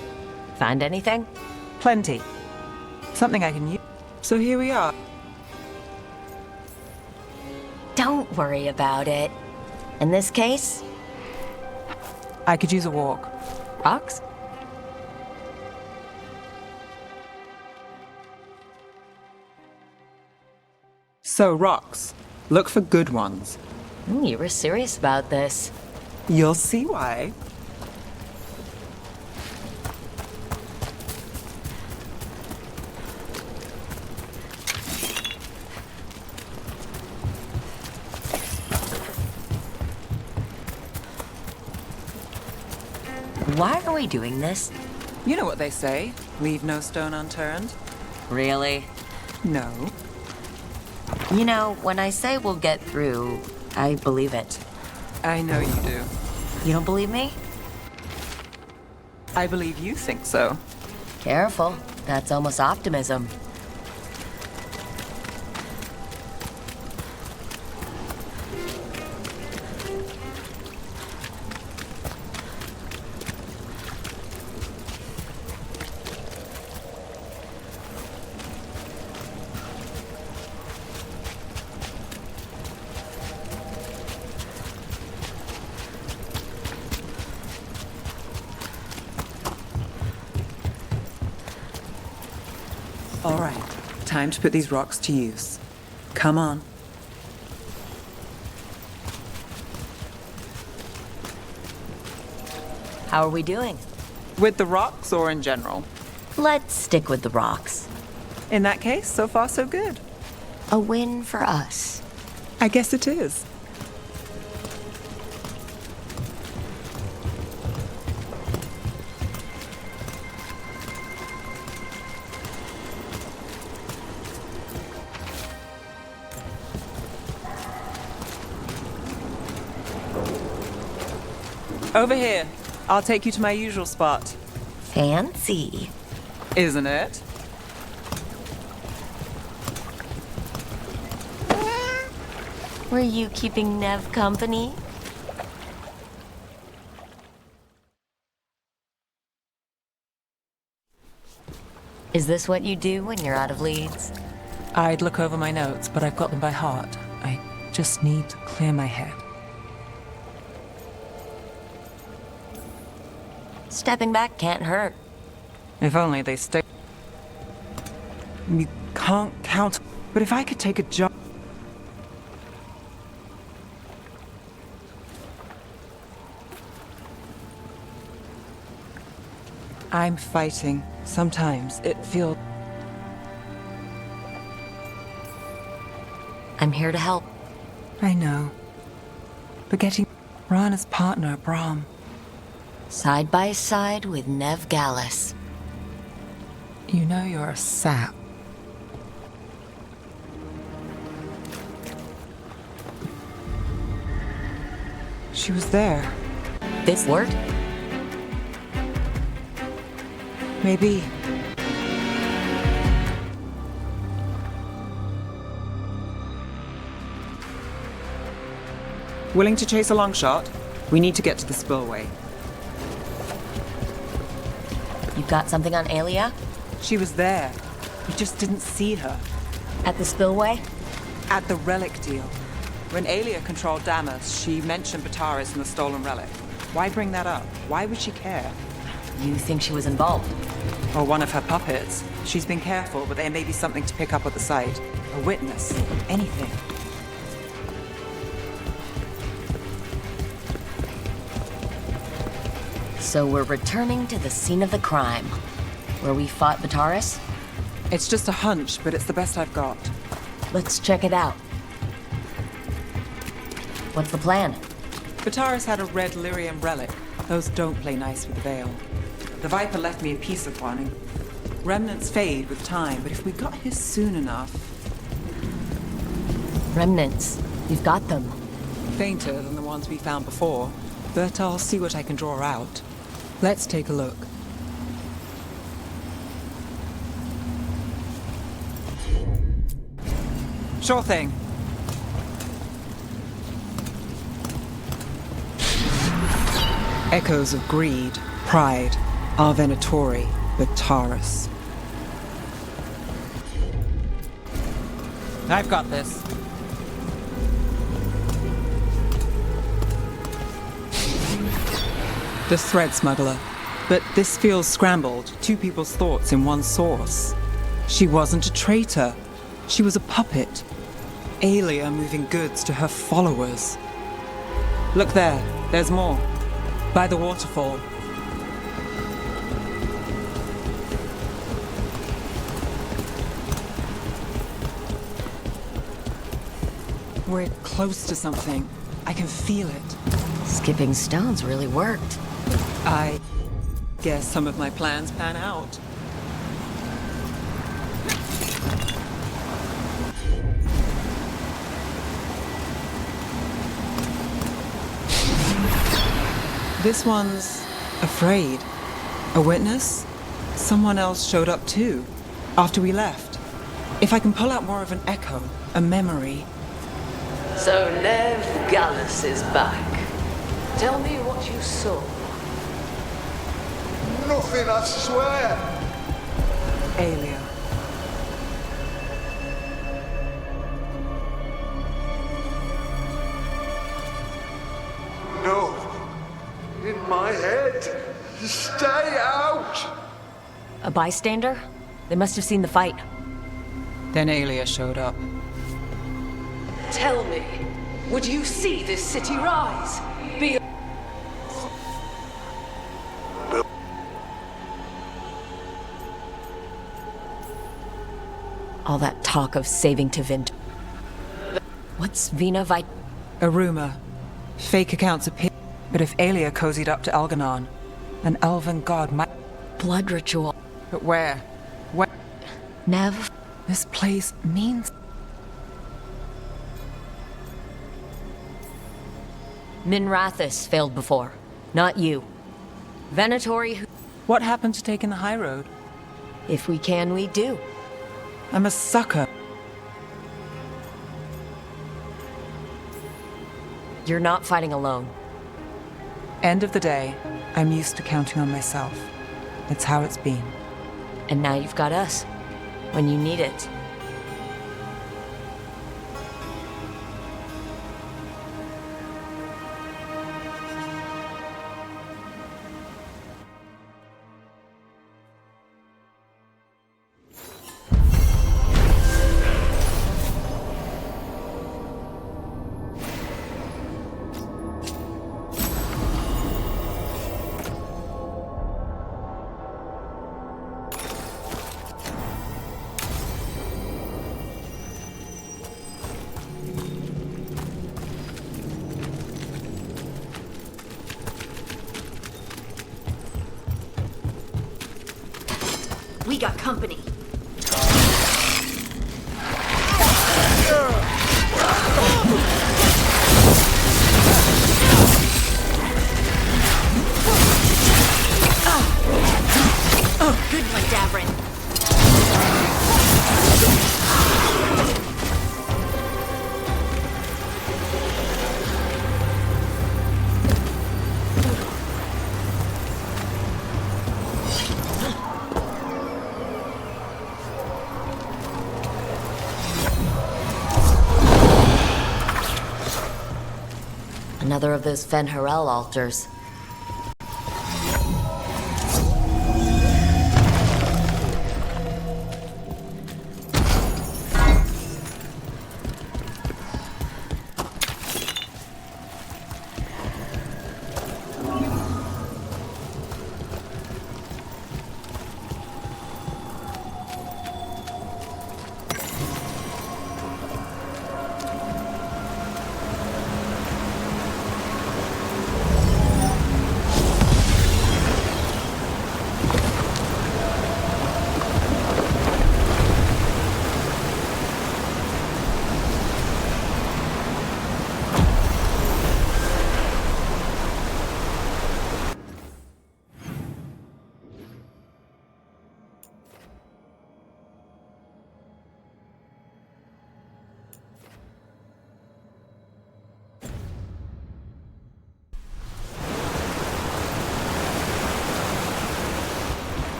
Find anything? Plenty. Something I can use. So here we are. Don't worry about it. In this case, I could use a walk. rocks? So, rocks. Look for good ones. You were serious about this. You'll see why. Why are we doing this? You know what they say. Leave no stone unturned. Really? No. You know, when I say we'll get through, I believe it. I know you do. You don't believe me? I believe you think so. Careful. That's almost optimism. All right, time to put these rocks to use. Come on. How are we doing? With the rocks or in general? Let's stick with the rocks. In that case, so far so good. A win for us. I guess it is. Over here. I'll take you to my usual spot. Fancy. Isn't it? Were you keeping Nev company? Is this what you do when you're out of leads? I'd look over my notes, but I've got them by heart. I just need to clear my head. Stepping back can't hurt. If only they stay. You can't count, but if I could take a job. I'm fighting. Sometimes it feels. I'm here to help. I know. But getting Rana's partner, Brahm. Side by side with Nev Gallus. You know you're a sap. She was there. This worked? Maybe. Willing to chase a long shot? We need to get to the spillway. You got something on Aelia? She was there. We just didn't see her. At the spillway? At the relic deal. When Aelia controlled Damas, she mentioned Bataris and the stolen relic. Why bring that up? Why would she care? You think she was involved? Or one of her puppets. She's been careful, but there may be something to pick up at the site. A witness. Anything. So we're returning to the scene of the crime, where we fought Bataris? It's just a hunch, but it's the best I've got. Let's check it out. What's the plan? Bataris had a red lyrium relic. Those don't play nice with the Veil. The Viper left me a piece of one. Remnants fade with time, but if we got here soon enough... Remnants. You've got them. Fainter than the ones we found before, but I'll see what I can draw out. Let's take a look. Sure thing. Echoes of greed, pride, our Venatori, Bataris. I've got this. The thread smuggler. But this feels scrambled. Two people's thoughts in one source. She wasn't a traitor. She was a puppet. Aelia moving goods to her followers. Look there. There's more. By the waterfall. We're close to something. I can feel it. Skipping stones really worked. I guess some of my plans pan out. This one's afraid. A witness? Someone else showed up too, after we left. If I can pull out more of an echo, a memory. So Nev Gallus is back. Tell me what you saw. Nothing, I swear. Aelia. No. In my head. Stay out. A bystander? They must have seen the fight. Then Aelia showed up. Tell me, would you see this city rise? Be All that talk of saving Tevint. What's Vina Vit? A rumor. Fake accounts appear. But if Aelia cozied up to Elganon, an elven god might... Blood ritual. But where? Where? Nev? This place means... Minrathis failed before. Not you. Venatori who... What happened to taking the high road? If we can, we do. I'm a sucker. You're not fighting alone. End of the day, I'm used to counting on myself. It's how it's been. And now you've got us. When you need it. We got company. Good one, Davrin. Another of those Fen'Harel altars.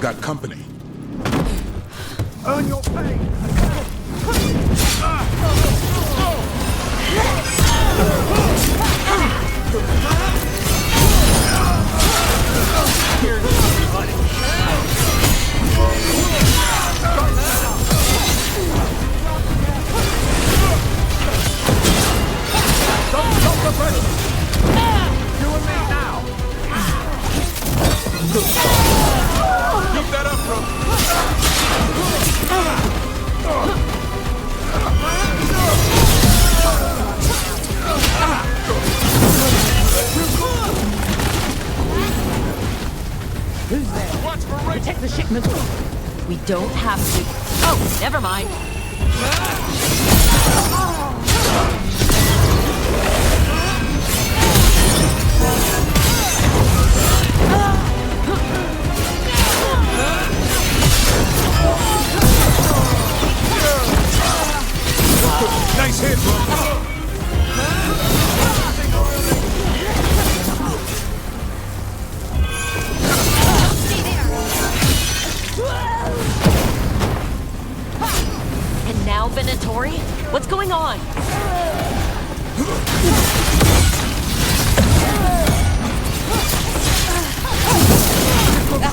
Got company. Earn your pay! Don't stop the pressure! You and me now! Keep that up, bro! Who's there? Watch for right. Protect the shipment. We don't have to. Oh, never mind. Nice hit, bro. And now, Venatori? What's going on?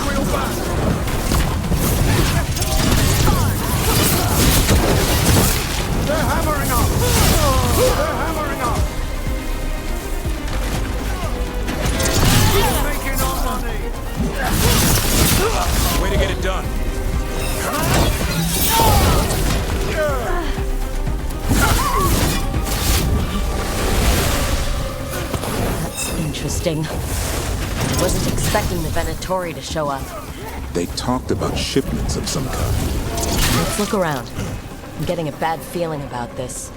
Real fast. They're hammering up! They're hammering up! He's making our money! Way to get it done. That's interesting. I wasn't expecting the Venatori to show up. They talked about shipments of some kind. Let's look around. I'm getting a bad feeling about this.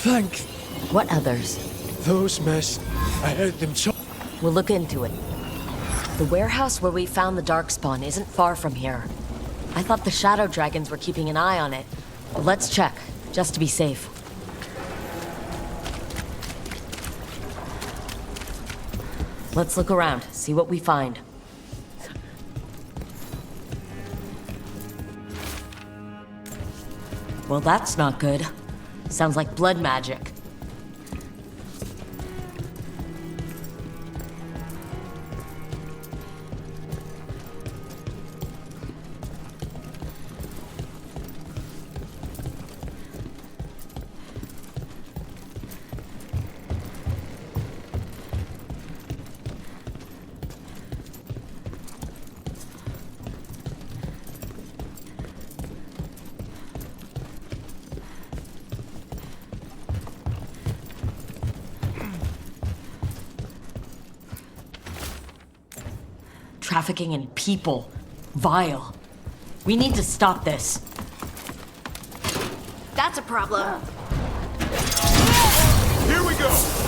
Thank... What others? Those mess. I heard them talk. We'll look into it. The warehouse where we found the Darkspawn isn't far from here. I thought the Shadow Dragons were keeping an eye on it. But let's check, just to be safe. Let's look around, see what we find. Well, that's not good. Sounds like blood magic. Trafficking in people. Vile. We need to stop this. That's a problem. Here we go!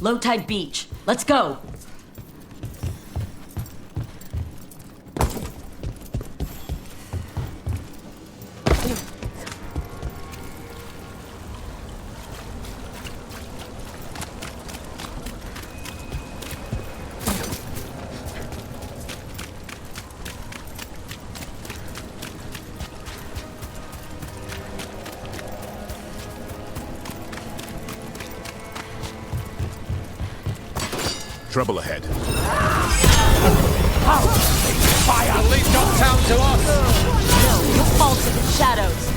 Low tide beach. Let's go. Trouble ahead. Fire! Leave Dogtown to us! No, you'll fall to the shadows.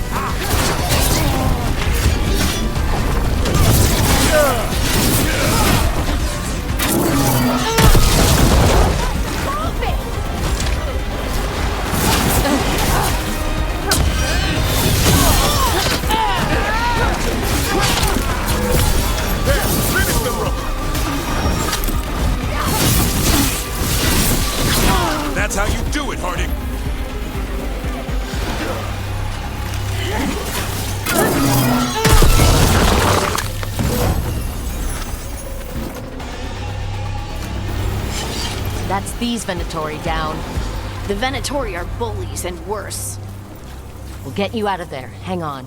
That's how you do it, Harding! That's these Venatori down. The Venatori are bullies and worse. We'll get you out of there. Hang on.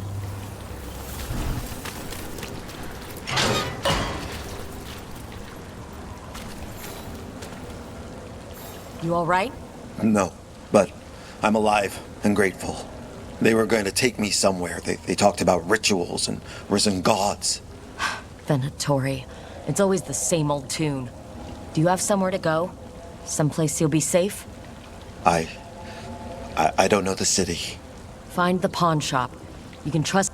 You all right? No, but I'm alive and grateful. They were going to take me somewhere. They talked about rituals and risen gods. Venatori. It's always the same old tune. Do you have somewhere to go? Someplace you'll be safe? I don't know the city. Find the pawn shop. You can trust...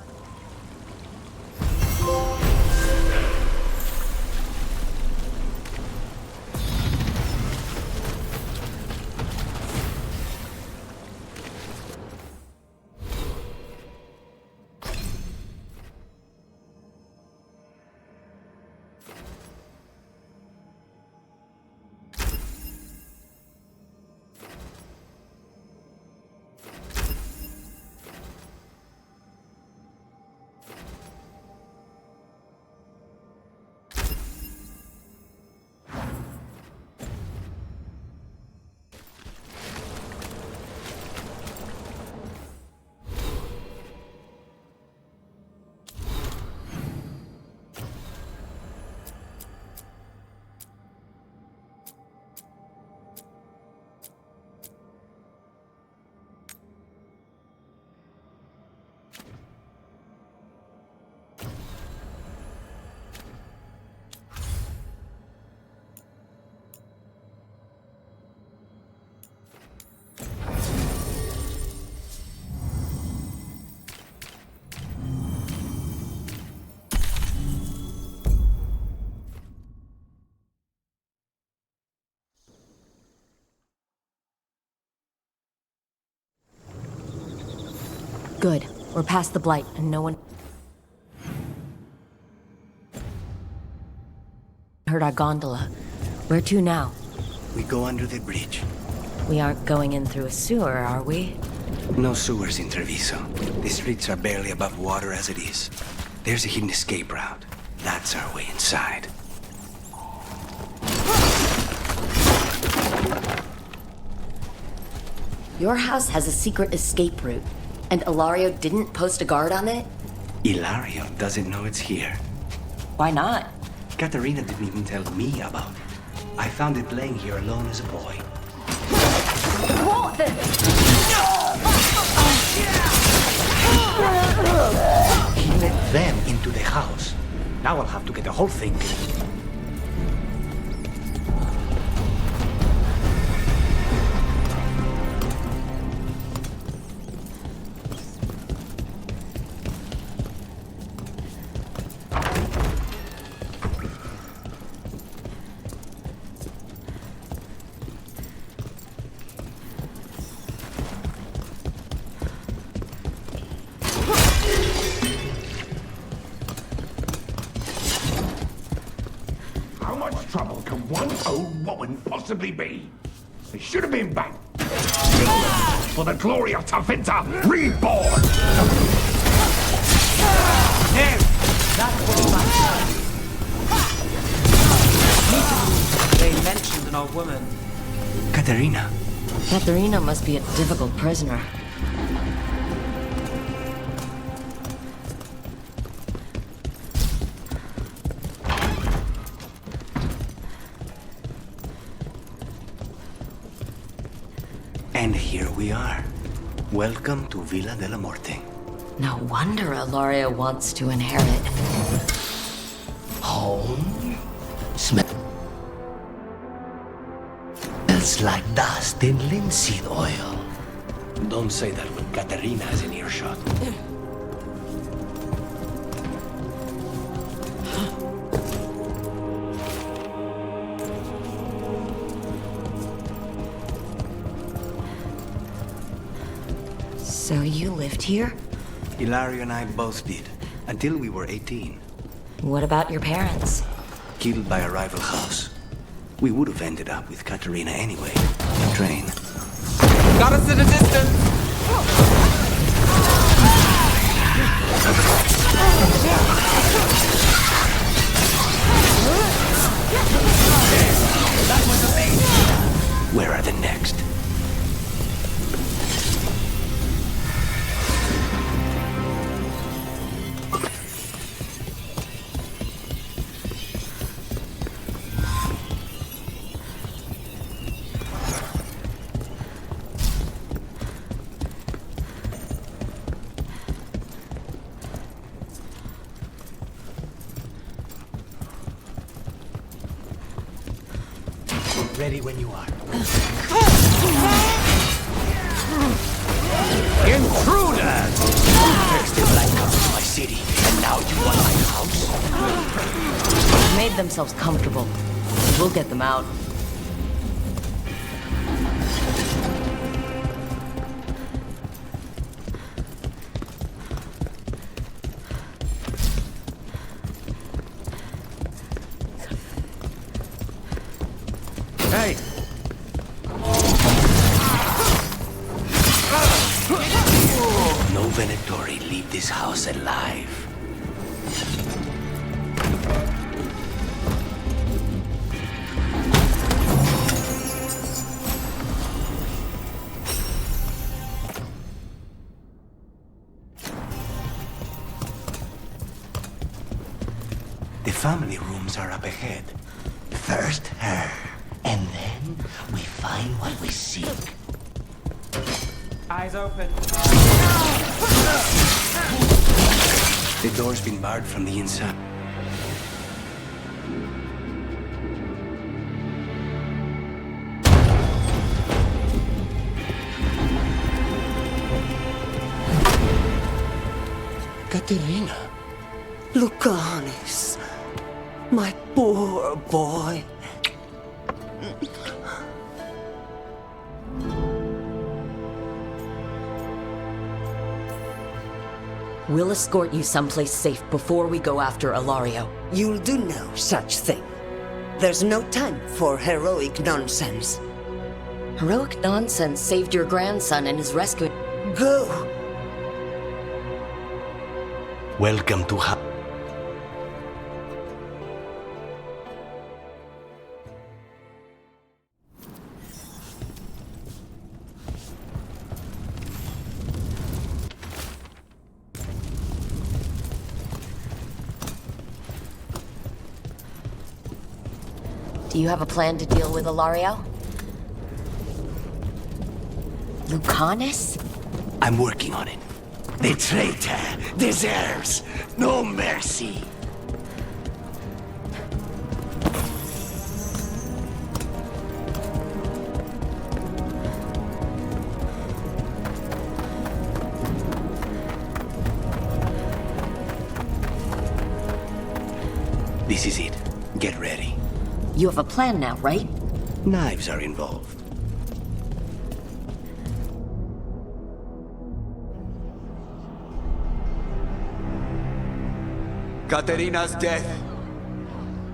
Good. We're past the blight, and no one heard our gondola. Where to now? We go under the bridge. We aren't going in through a sewer, are we? No sewers in Treviso. The streets are barely above water as it is. There's a hidden escape route. That's our way inside. Your house has a secret escape route, and Ilario didn't post a guard on it? Ilario doesn't know it's here. Why not? Katerina didn't even tell me about it. I found it laying here alone as a boy. What the? He let them into the house. Now I'll have to get the whole thing clean. Possibly be. It should have been back. For the glory of Tafinta reborn! There! That's what They mentioned an old woman. Katerina. Katerina must be a difficult prisoner. And here we are. Welcome to Villa de la Morte. No wonder Ilario wants to inherit. Home? Smells like dust in linseed oil. Don't say that when Katerina is in earshot. So you lived here? Ilario and I both did, until we were 18. What about your parents? Killed by a rival house. We would have ended up with Katerina anyway, in train. Got us at a distance! That was amazing! Where are the next? Ready when you are. Intruders! First they like come to my city, and now you want my house? They made themselves comfortable. We'll get them out. Hey! No Venatori leave this house alive. The family rooms are up ahead. First her. And then we find what we seek. Eyes open. The door's been barred from the inside. Katerina. Lucanis. My poor boy. We'll escort you someplace safe before we go after Ilario. You'll do no such thing. There's no time for heroic nonsense. Heroic nonsense saved your grandson and is rescued. Go! Welcome to Do you have a plan to deal with Ilario? Lucanus? I'm working on it. The traitor deserves no mercy. This is it. Get ready. You have a plan now, right? Knives are involved. Katerina's death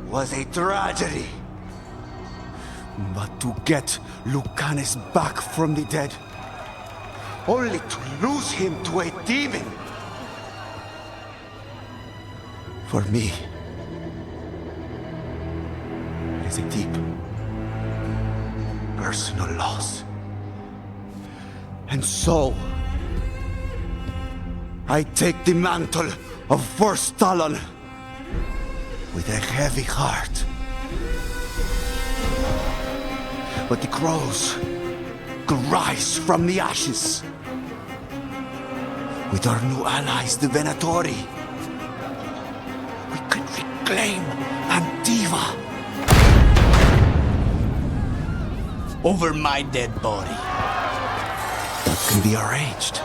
was a tragedy. But to get Lucanus back from the dead, only to lose him to a demon. For me, it is a deep, personal loss. And so, I take the mantle of First Talon with a heavy heart. But the crows could rise from the ashes. With our new allies, the Venatori, we can reclaim Antiva. Over my dead body. That can be arranged.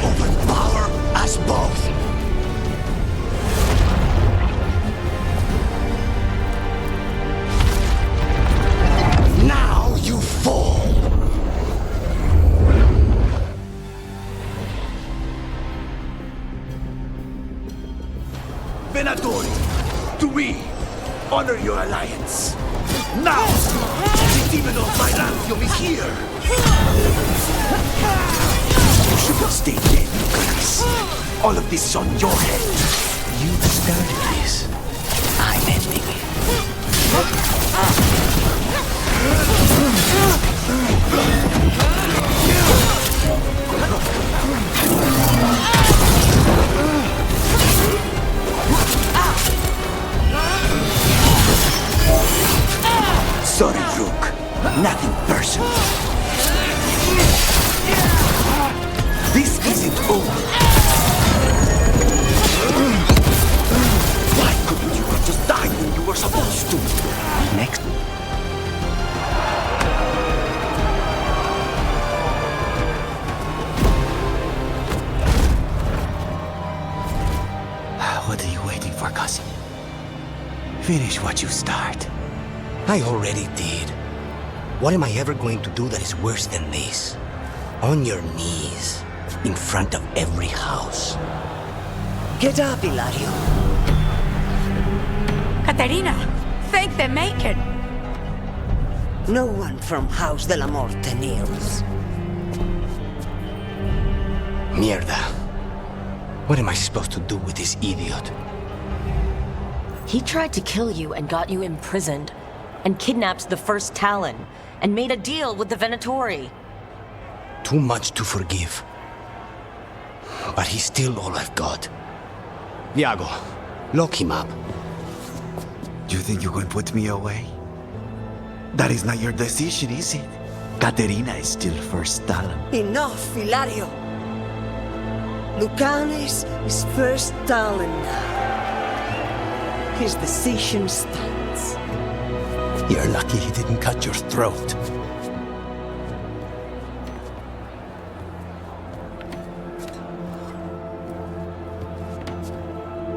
Overpower us both. Now you fall. Venatori, to me, honor your alliance. Now, the demon of my Rantium is here. You should have stayed dead, Lucas. All of this is on your head. You started this. I'm ending it. Sorry, Rook. Nothing personal. This isn't over. Why couldn't you have just died when you were supposed to? Next. What are you waiting for, cousin? Finish what you start. I already did. What am I ever going to do that is worse than this? On your knees, in front of every house. Get up, Ilario. Caterina, thank the Maker. No one from House de la Morte kneels. Mierda. What am I supposed to do with this idiot? He tried to kill you and got you imprisoned, and kidnapped the First Talon, and made a deal with the Venatori. Too much to forgive. But he's still all I've got. Viago, lock him up. You think you can put me away? That is not your decision, is it? Caterina is still First Talon. Enough, Ilario. Lucanus is First Talon now. His decision stands. You're lucky he didn't cut your throat.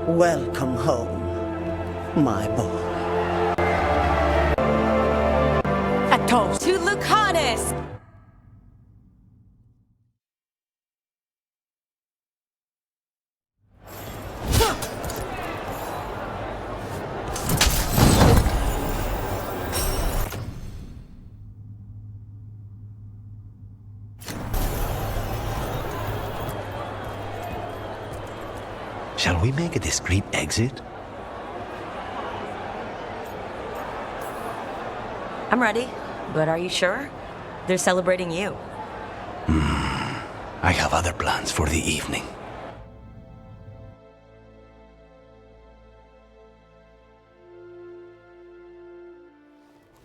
Welcome home, my boy. A toast to Lucanus! Shall we make a discreet exit? I'm ready, but are you sure? They're celebrating you. I have other plans for the evening.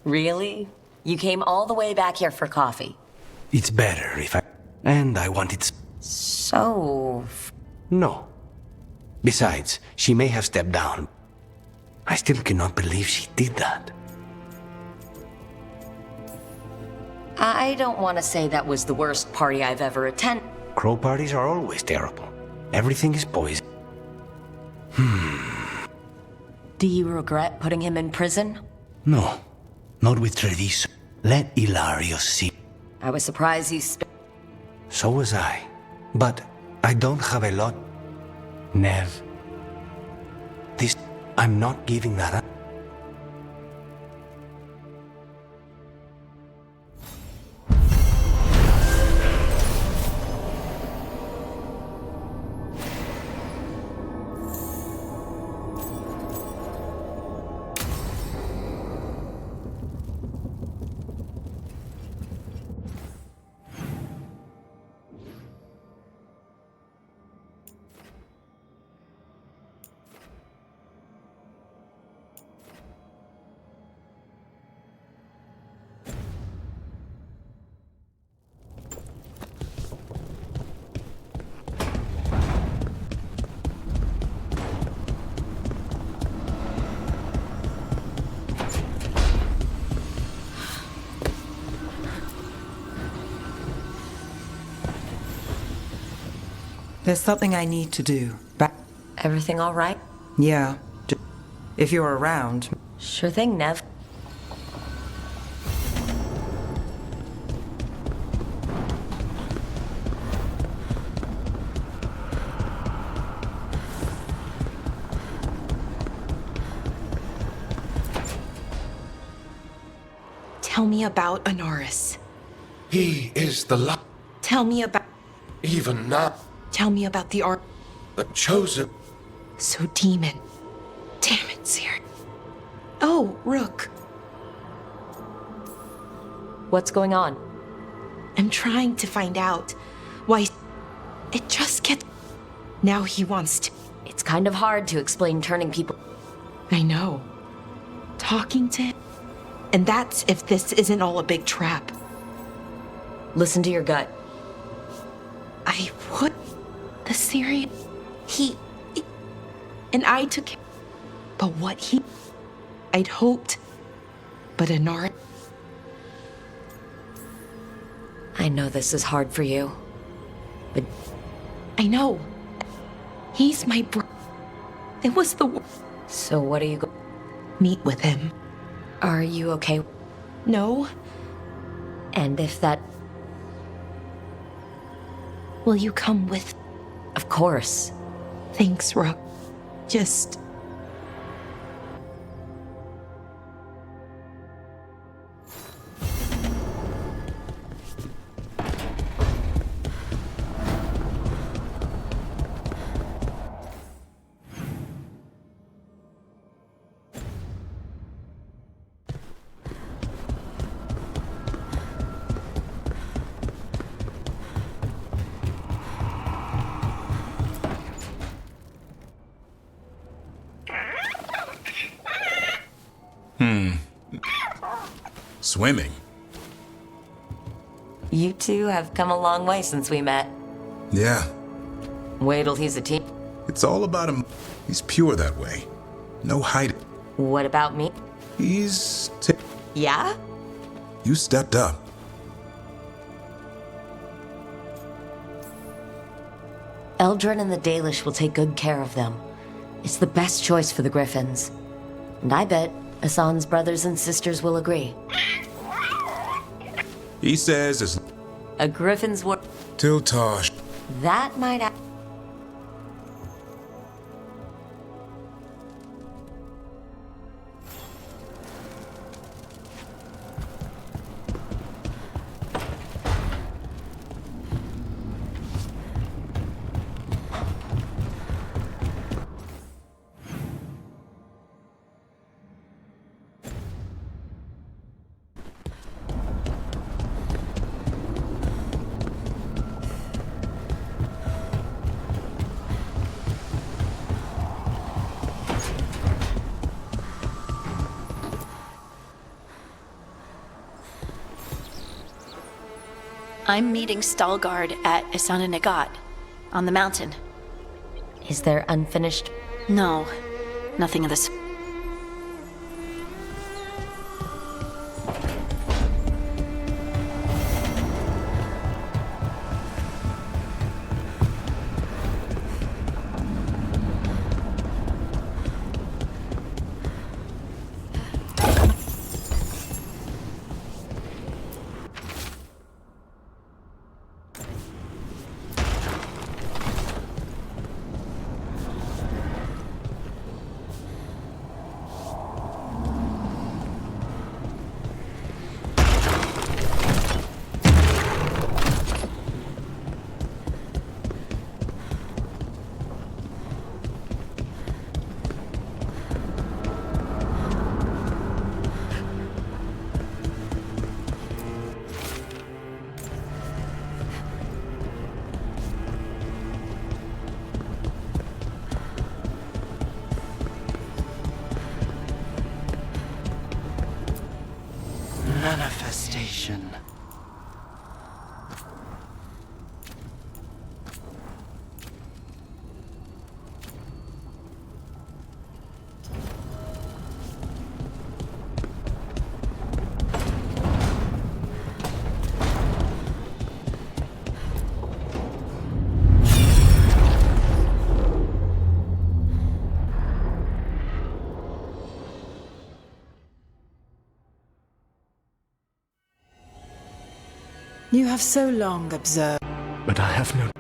Really? You came all the way back here for coffee. It's better if I... And I want it... So... No. Besides, she may have stepped down. I still cannot believe she did that. I don't want to say that was the worst party I've ever attended. Crow parties are always terrible. Everything is poison. Do you regret putting him in prison? No. Not with Treviso. Let Hilario see. I was surprised he So was I. But I don't have a lot. Nev. This... I'm not giving that up. There's something I need to do. Everything all right? Yeah. If you're around. Sure thing, Nev. Tell me about Honoris. He is the light. Tell me about... Even now, Tell me about the art. the chosen. So demon. Damn it, Siri. Oh, Rook. What's going on? I'm trying to find out why it just gets... Now he wants to... It's kind of hard to explain turning people... I know. Talking to him. And that's if this isn't all a big trap. Listen to your gut. I would... The Syrian... And I took him. But what he... I'd hoped. But Anar... I know this is hard for you. But... I know. He's my brother. It was the... So what are you Meet with him. Are you okay? No. And if that... Will you come with... Of course. Thanks, Rook. Just... Swimming? You two have come a long way since we met. Yeah. Wait till he's a teen. It's all about him. He's pure that way. No hiding. What about me? He's... Yeah? You stepped up. Eldrin and the Dalish will take good care of them. It's the best choice for the Griffins. And I bet Hassan's brothers and sisters will agree. He says as... A Griffin's word. Till Tosh. That might... I'm meeting Stalgard at Isana Nagat, on the mountain. Is there unfinished? No, nothing of this. Manifestation. You have so long observed. But I have no...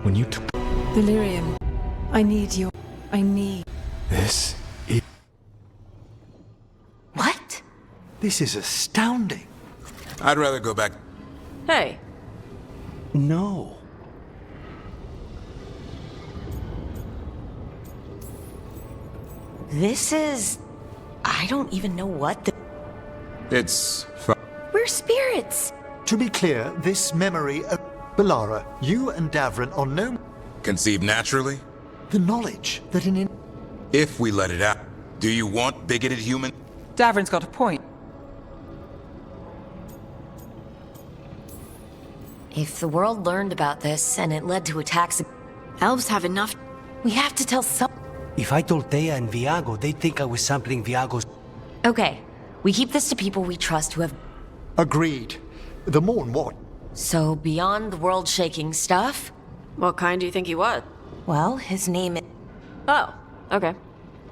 When you took... Delirium. I need your... I need... This is... What? This is astounding. I'd rather go back. Hey. No. This is... I don't even know what the... It's... We're spirits! To be clear, this memory of... Balara, you and Davrin are no... Conceived naturally? The knowledge that in... If we let it out, do you want bigoted human? Davrin's got a point. If the world learned about this and it led to attacks... Elves have enough... We have to tell some... If I told Thea and Viago, they'd think I was sampling Viago's... Okay, we keep this to people we trust who have... Agreed. The Morn what? So, beyond the world-shaking stuff? What kind do you think he was? Well, his name is... Oh, okay.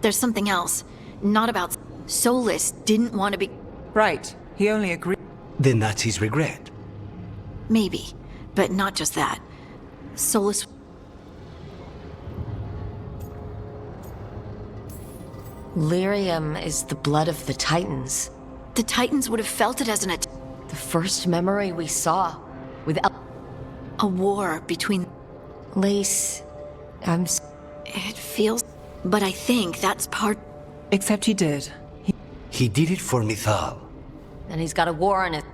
There's something else. Not about... Solus didn't want to be... Right. He only agreed... Then that's his regret. Maybe. But not just that. Solus... Lyrium is the blood of the Titans. The Titans would have felt it as an attack. The first memory we saw. With a war between... Lace... It feels... But I think that's part... Except he did. He did it for Mithal. And he's got a war on it.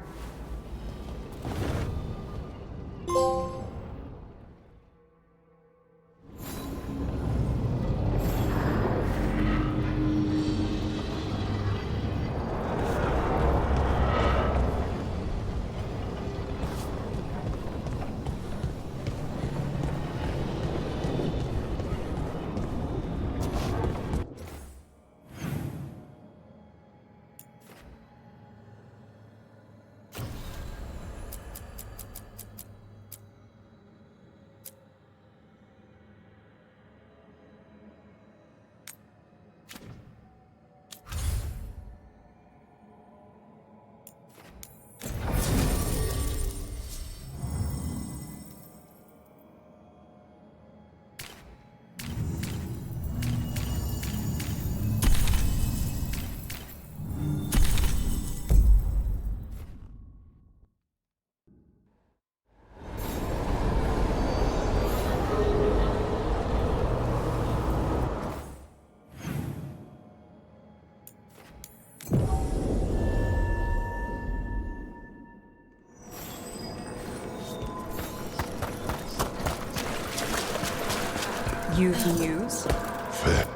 You've news? Fair.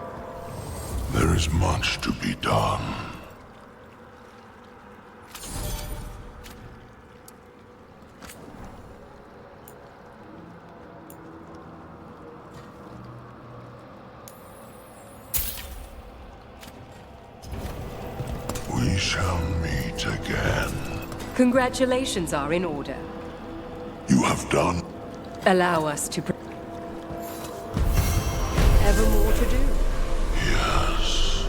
There is much to be done. We shall meet again. Congratulations are in order. You have done. Allow us to... Ever more to do? Yes.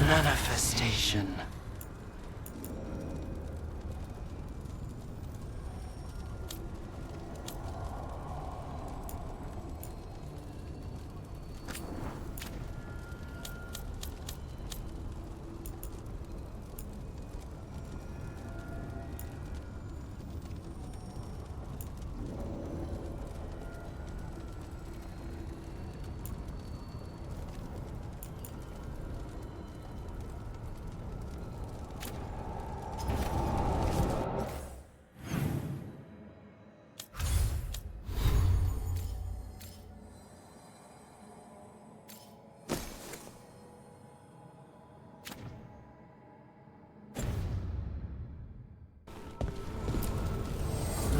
Manifestation.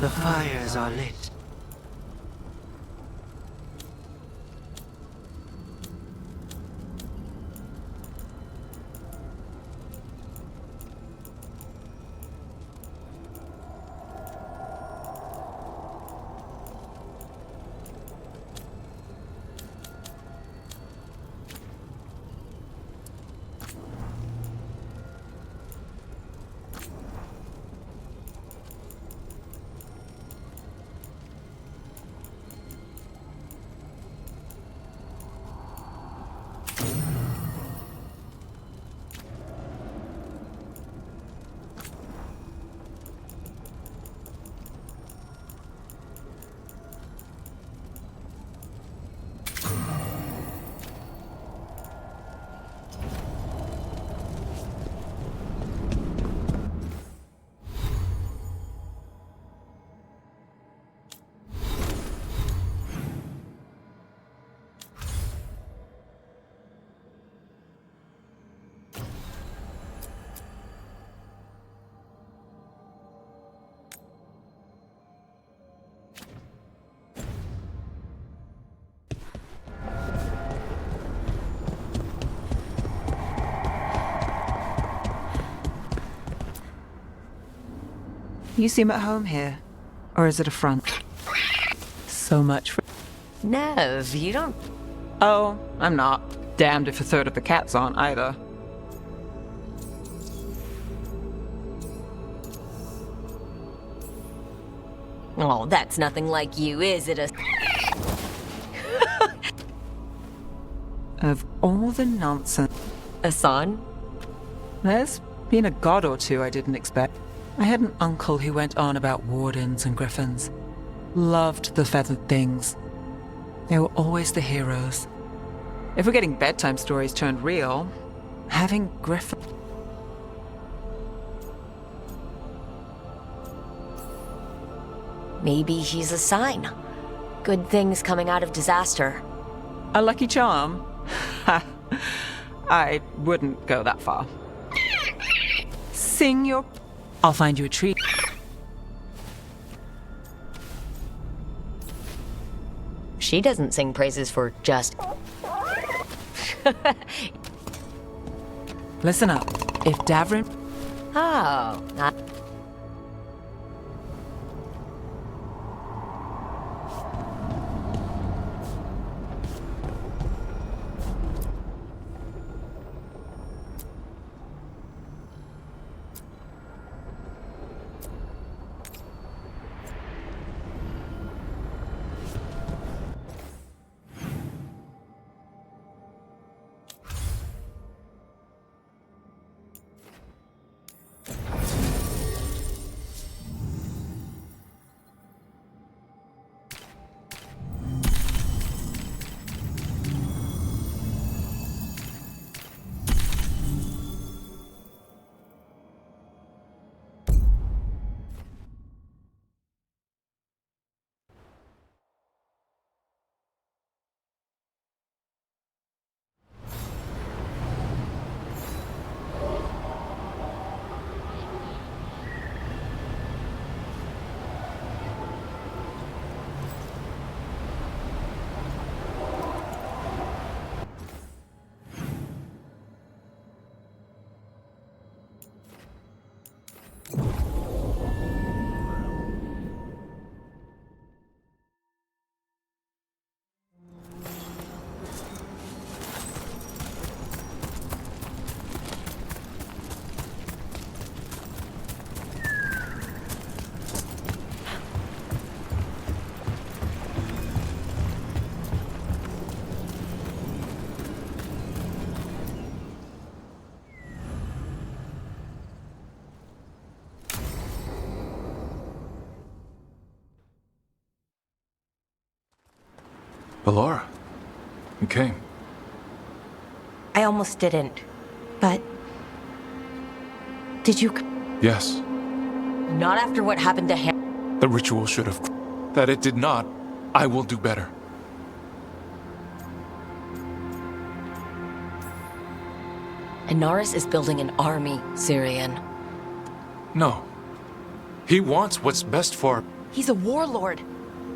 The fires are lit. You seem at home here. Or is it a front? So much for... Nev, you don't... Oh, I'm not. Damned if a third of the cats aren't either. Oh, that's nothing like you, is it? Of all the nonsense... Asan? There's been a god or two I didn't expect. I had an uncle who went on about wardens and griffins. Loved the feathered things. They were always the heroes. If we're getting bedtime stories turned real, having griffin... Maybe he's a sign. Good things coming out of disaster. A lucky charm? Ha! I wouldn't go that far. Sing your... I'll find you a tree. She doesn't sing praises for just... Listen up. If Davrin... Oh, not... Valora, you came. I almost didn't. But... Did you... Yes. Not after what happened to him. The ritual should have... That it did not. I will do better. Inaris is building an army, Syrian. No. He wants what's best for... He's a warlord.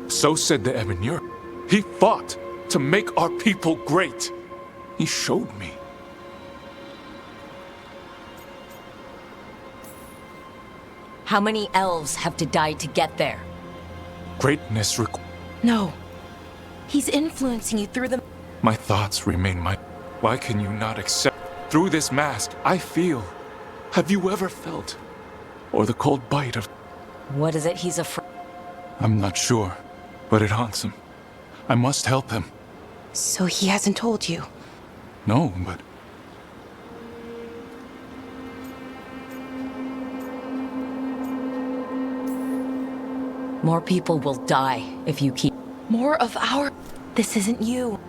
So said the Eminure. He fought to make our people great. He showed me. How many elves have to die to get there? Greatness No. He's influencing you through the... My thoughts remain my... Why can you not accept... Through this mask, I feel... Have you ever felt? Or the cold bite of... What is it he's afraid? I'm not sure, but it haunts him. I must help him. So he hasn't told you? No, but... More people will die if you keep... More of our... This isn't you.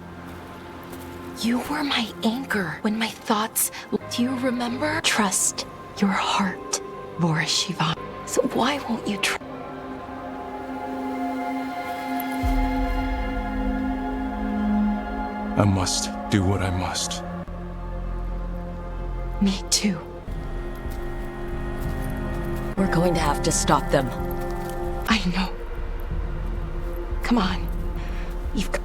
You were my anchor when my thoughts... Do you remember? Trust your heart, Boris Shivan. So why won't you trust? I must do what I must. Me too. We're going to have to stop them. I know. Come on. You've got...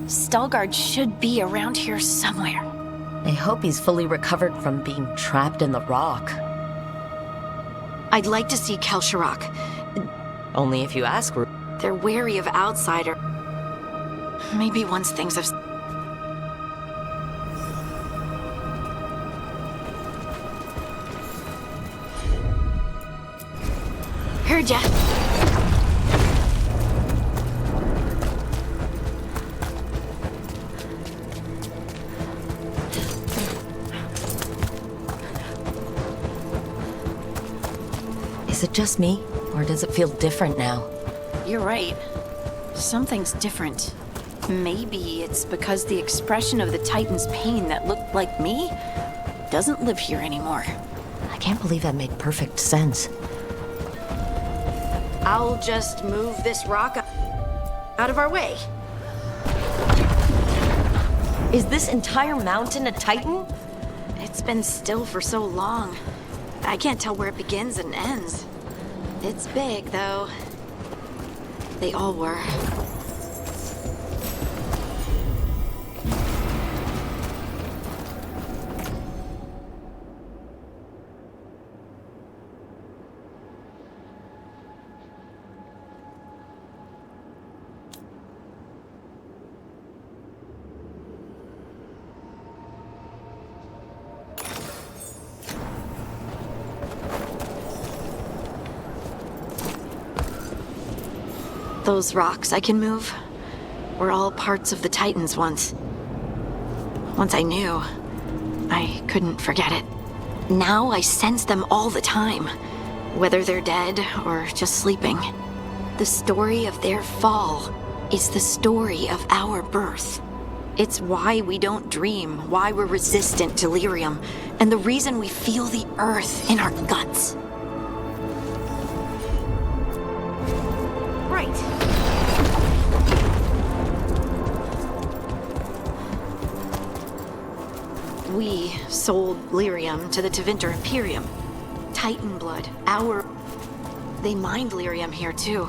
Stalgard should be around here somewhere. I hope he's fully recovered from being trapped in the rock. I'd like to see Kel-Sharok. Only if you ask. They're wary of outsider. Maybe once things have... Heard ya. Is it just me, or does it feel different now? You're right. Something's different. Maybe it's because the expression of the Titan's pain that looked like me doesn't live here anymore. I can't believe that made perfect sense. I'll just move this rock out of our way. Is this entire mountain a Titan? It's been still for so long. I can't tell where it begins and ends. It's big, though. They all were. Those rocks I can move were all parts of the Titans once. Once I knew, I couldn't forget it. Now I sense them all the time, whether they're dead or just sleeping. The story of their fall is the story of our birth. It's why we don't dream, why we're resistant to lyrium, and the reason we feel the earth in our guts. Right. We sold lyrium to the Tevinter Imperium. Titan blood, They mined lyrium here too.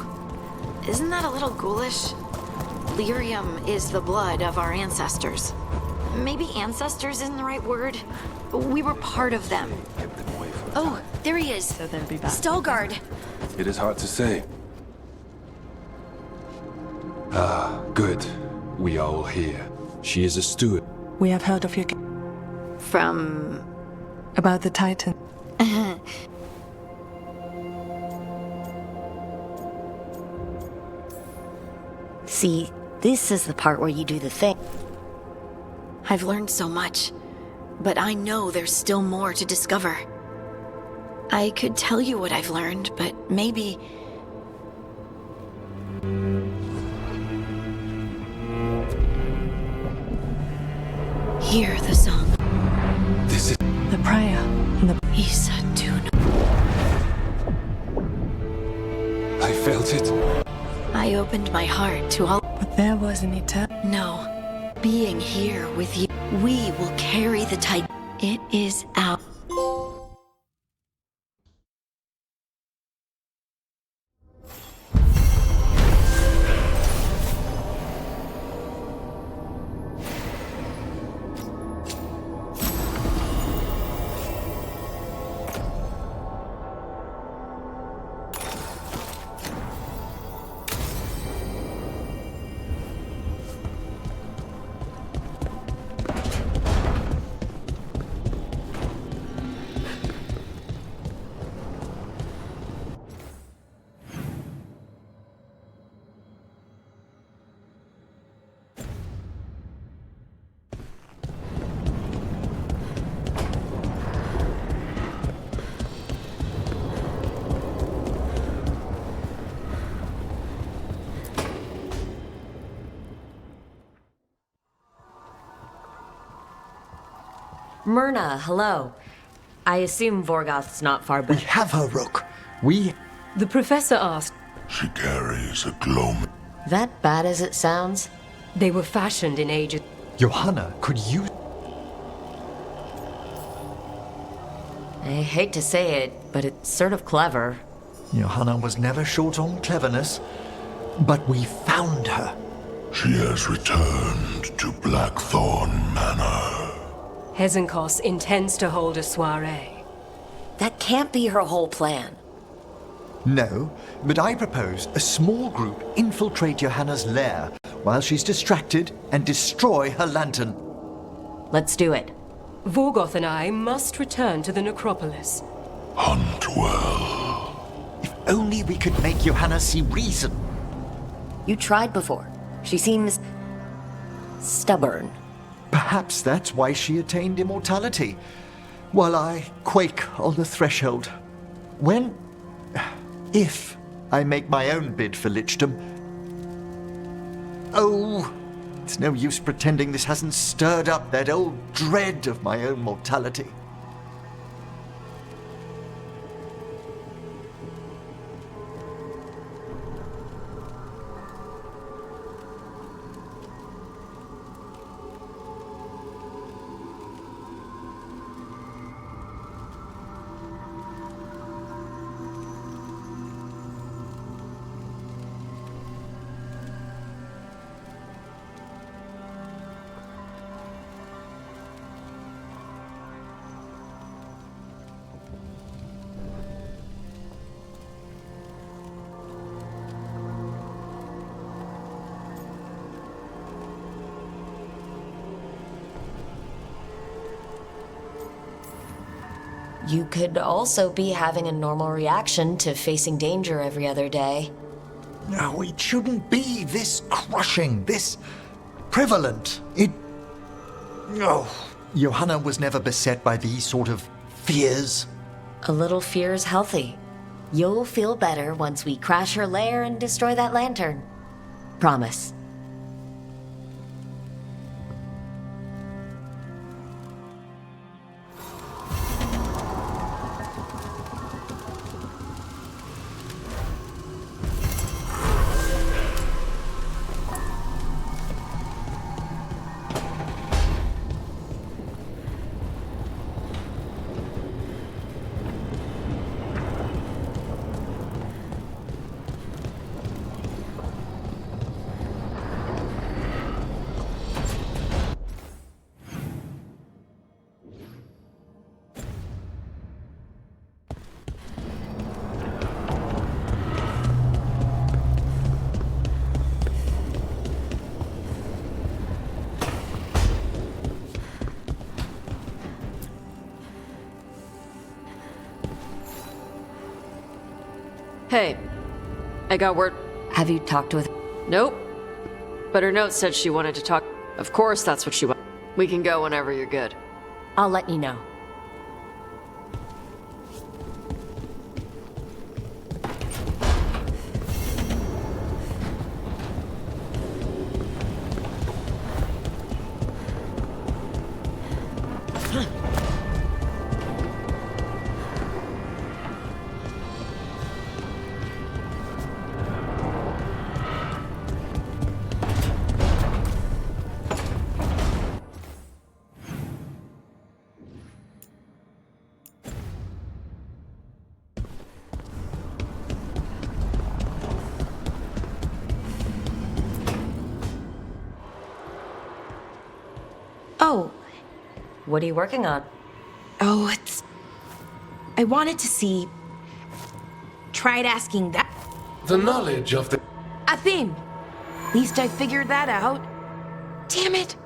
Isn't that a little ghoulish? Lyrium is the blood of our ancestors. Maybe ancestors isn't the right word. We were part of them. Oh, there he is. So they'll be back. Stalgard. It is hard to say. Ah, good. We are all here. She is a steward. We have heard of your... From... About the Titan. See, this is the part where you do the thing. I've learned so much, but I know there's still more to discover. I could tell you what I've learned, but maybe... Hear the song. This is... The prayer. And the... Isa Tuna. I felt it. I opened my heart to all... But there was an eternal... No. Being here with you, we will carry the Titan. It is our... Myrna, hello. I assume Vorgoth's not far back. We have her, Rook. The professor asked... She carries a gloam. That bad as it sounds? They were fashioned in ages... Johanna, could you... I hate to say it, but it's sort of clever. Johanna was never short on cleverness, but we found her. She has returned to Blackthorn Manor. Hezenkos intends to hold a soiree. That can't be her whole plan. No, but I propose a small group infiltrate Johanna's lair while she's distracted and destroy her lantern. Let's do it. Vorgoth and I must return to the necropolis. Hunt well. If only we could make Johanna see reason. You tried before. She seems... stubborn. Perhaps that's why she attained immortality, while I quake on the threshold. If I make my own bid for lichdom... Oh, it's no use pretending this hasn't stirred up that old dread of my own mortality. You could also be having a normal reaction to facing danger every other day. No, it shouldn't be this crushing, this prevalent. Oh, Johanna was never beset by these sort of fears. A little fear is healthy. You'll feel better once we crash her lair and destroy that lantern. Promise. Hey, I got word. Have you talked with... Nope. But her note said she wanted to talk. Of course, that's what she wants. We can go whenever you're good. I'll let you know. Oh. What are you working on? Oh, I wanted to see... Tried asking that... The knowledge of the... Athene! At least I figured that out. Damn it!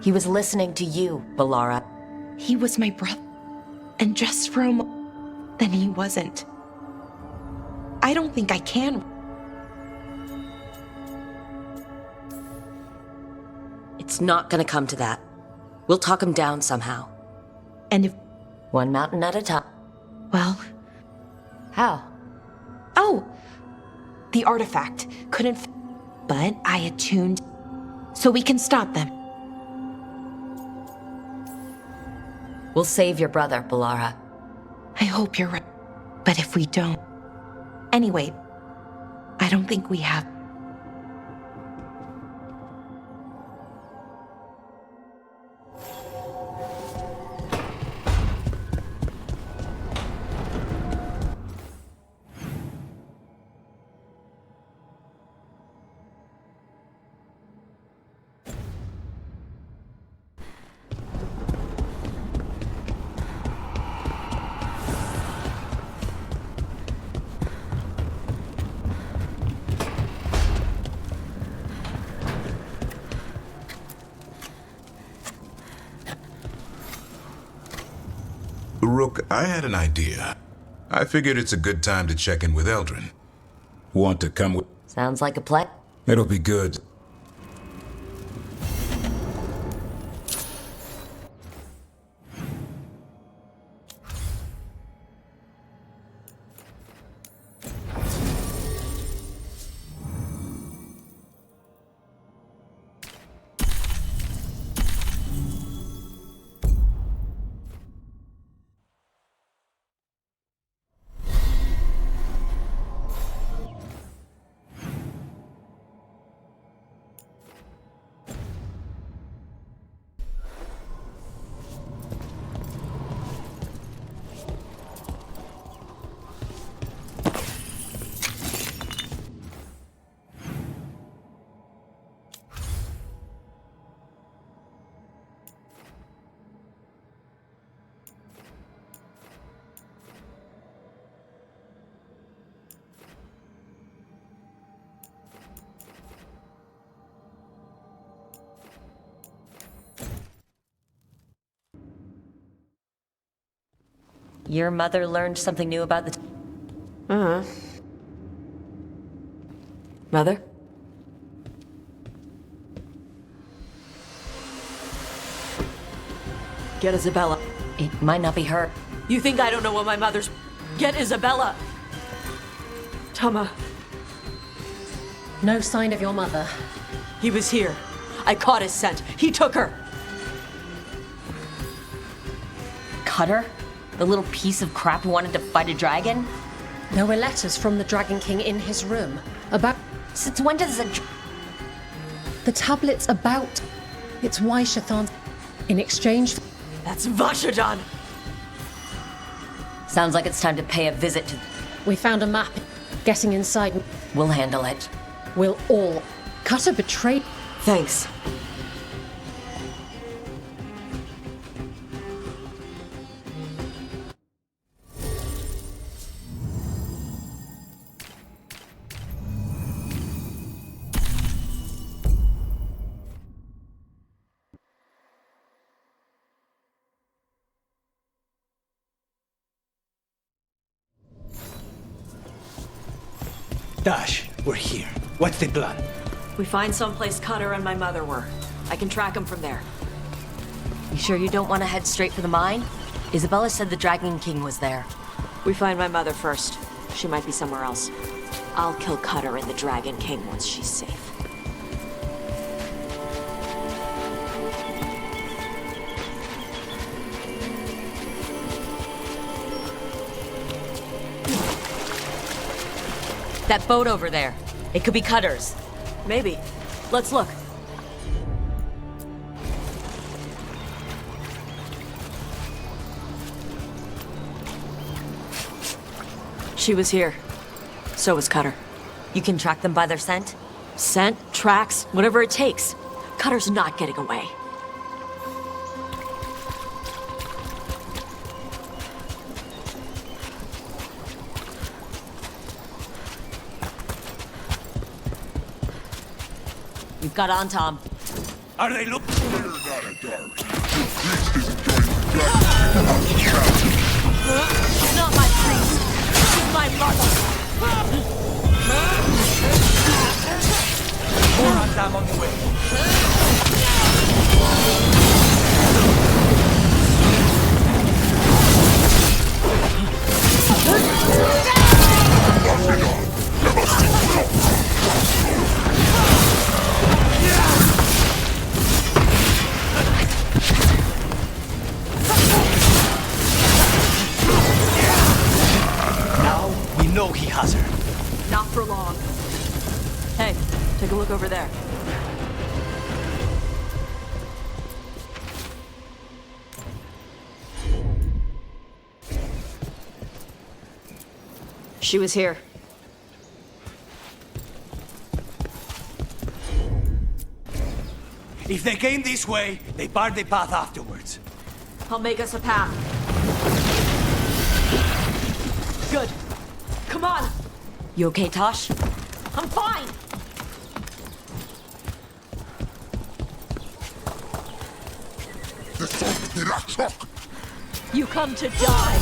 He was listening to you, Balara. He was my brother. And just for a moment, then he wasn't. I don't think I can... It's not gonna come to that. We'll talk him down somehow. And if... One mountain at a time. Well... How? Oh! The artifact couldn't... But I attuned... So we can stop them. We'll save your brother, Balara. I hope you're right. But if we don't... Anyway, I don't think we have... Rook, I had an idea. I figured it's a good time to check in with Eldrin. Want to come with? Sounds like a plan. It'll be good. Your mother learned something new about the... Mother? Get Isabella. It might not be her. You think I don't know what my mother's... Get Isabella! Tama. No sign of your mother. He was here. I caught his scent. He took her. Cutter? The little piece of crap who wanted to fight a dragon? There were letters from the Dragon King in his room about... Since when does The tablet's about... It's Waishathan in exchange for... That's Vashadan! Sounds like it's time to pay a visit to... We found a map. Getting inside... We'll handle it. We'll all... Cutter betrayed... Thanks. Dash, we're here. What's the plan? We find someplace Cutter and my mother were. I can track them from there. You sure you don't want to head straight for the mine? Isabella said the Dragon King was there. We find my mother first. She might be somewhere else. I'll kill Cutter and the Dragon King once she's safe. That boat over there. It could be Cutter's. Maybe. Let's look. She was here. So was Cutter. You can track them by their scent? Scent, tracks, whatever it takes. Cutter's not getting away. You've got on, Tom. Are they looking? She's not my priest. She's my mother. More on them on the way. Now we know he has her. Not for long. Hey, take a look over there. She was here. If they came this way, they barred the path afterwards. I'll make us a path. Good. Come on! You okay, Tosh? I'm fine! You come to die!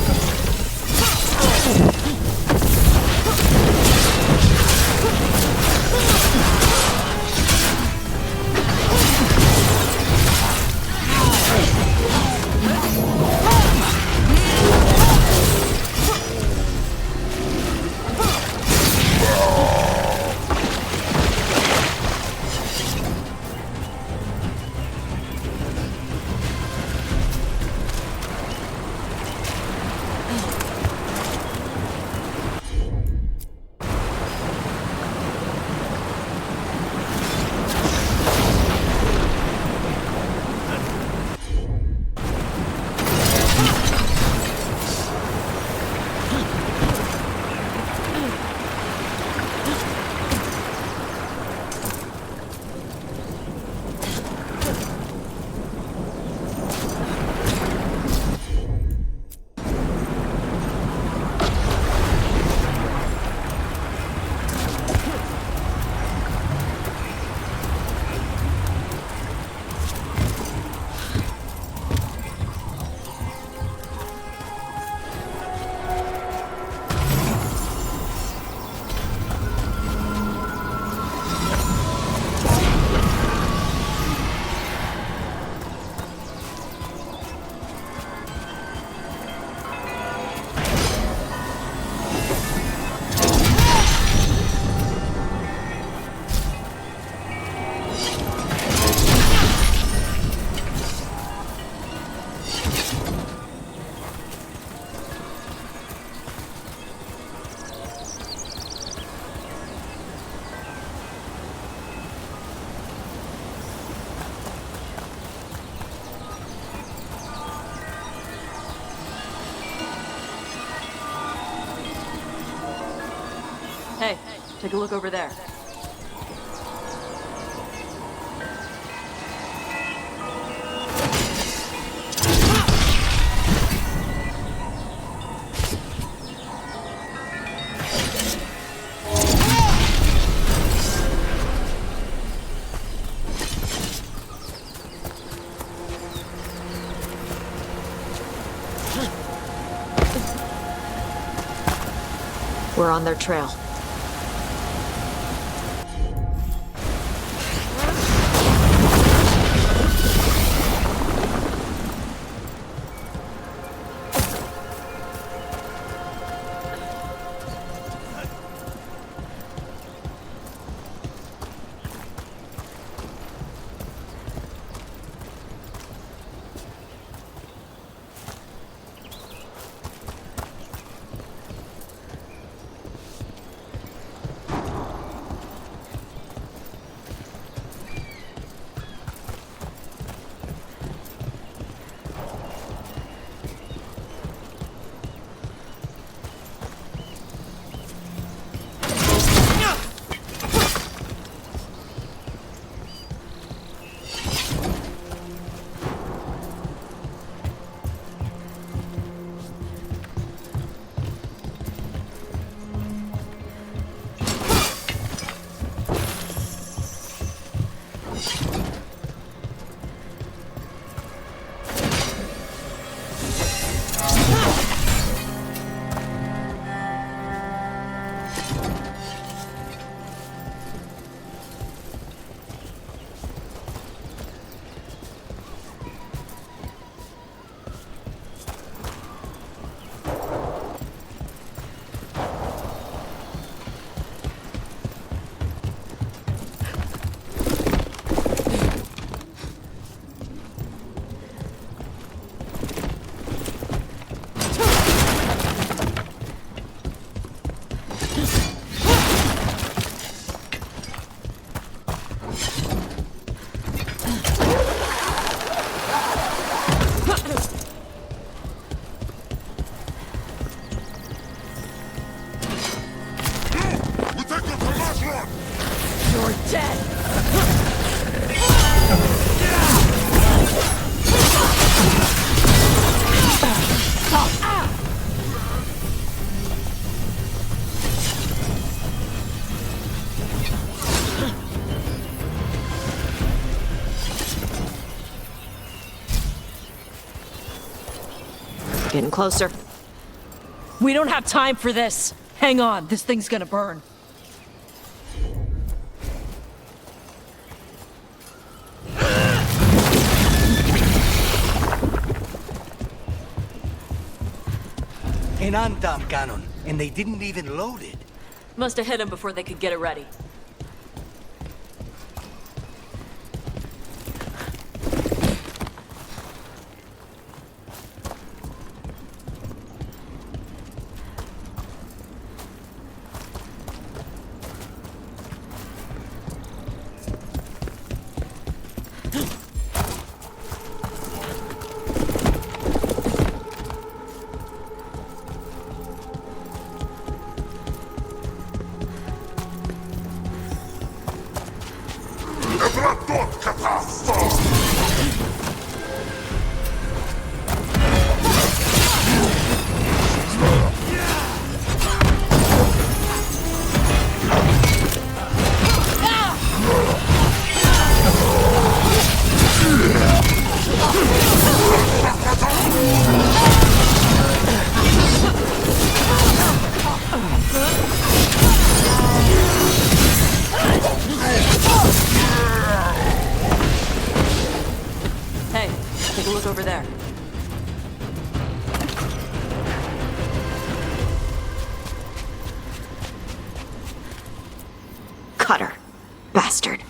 Hey, take a look over there. We're on their trail. Getting closer. We don't have time for this. Hang on, this thing's gonna burn. An Antam cannon, and they didn't even load it. Must have hit him before they could get it ready. Over there. Cutter. Bastard.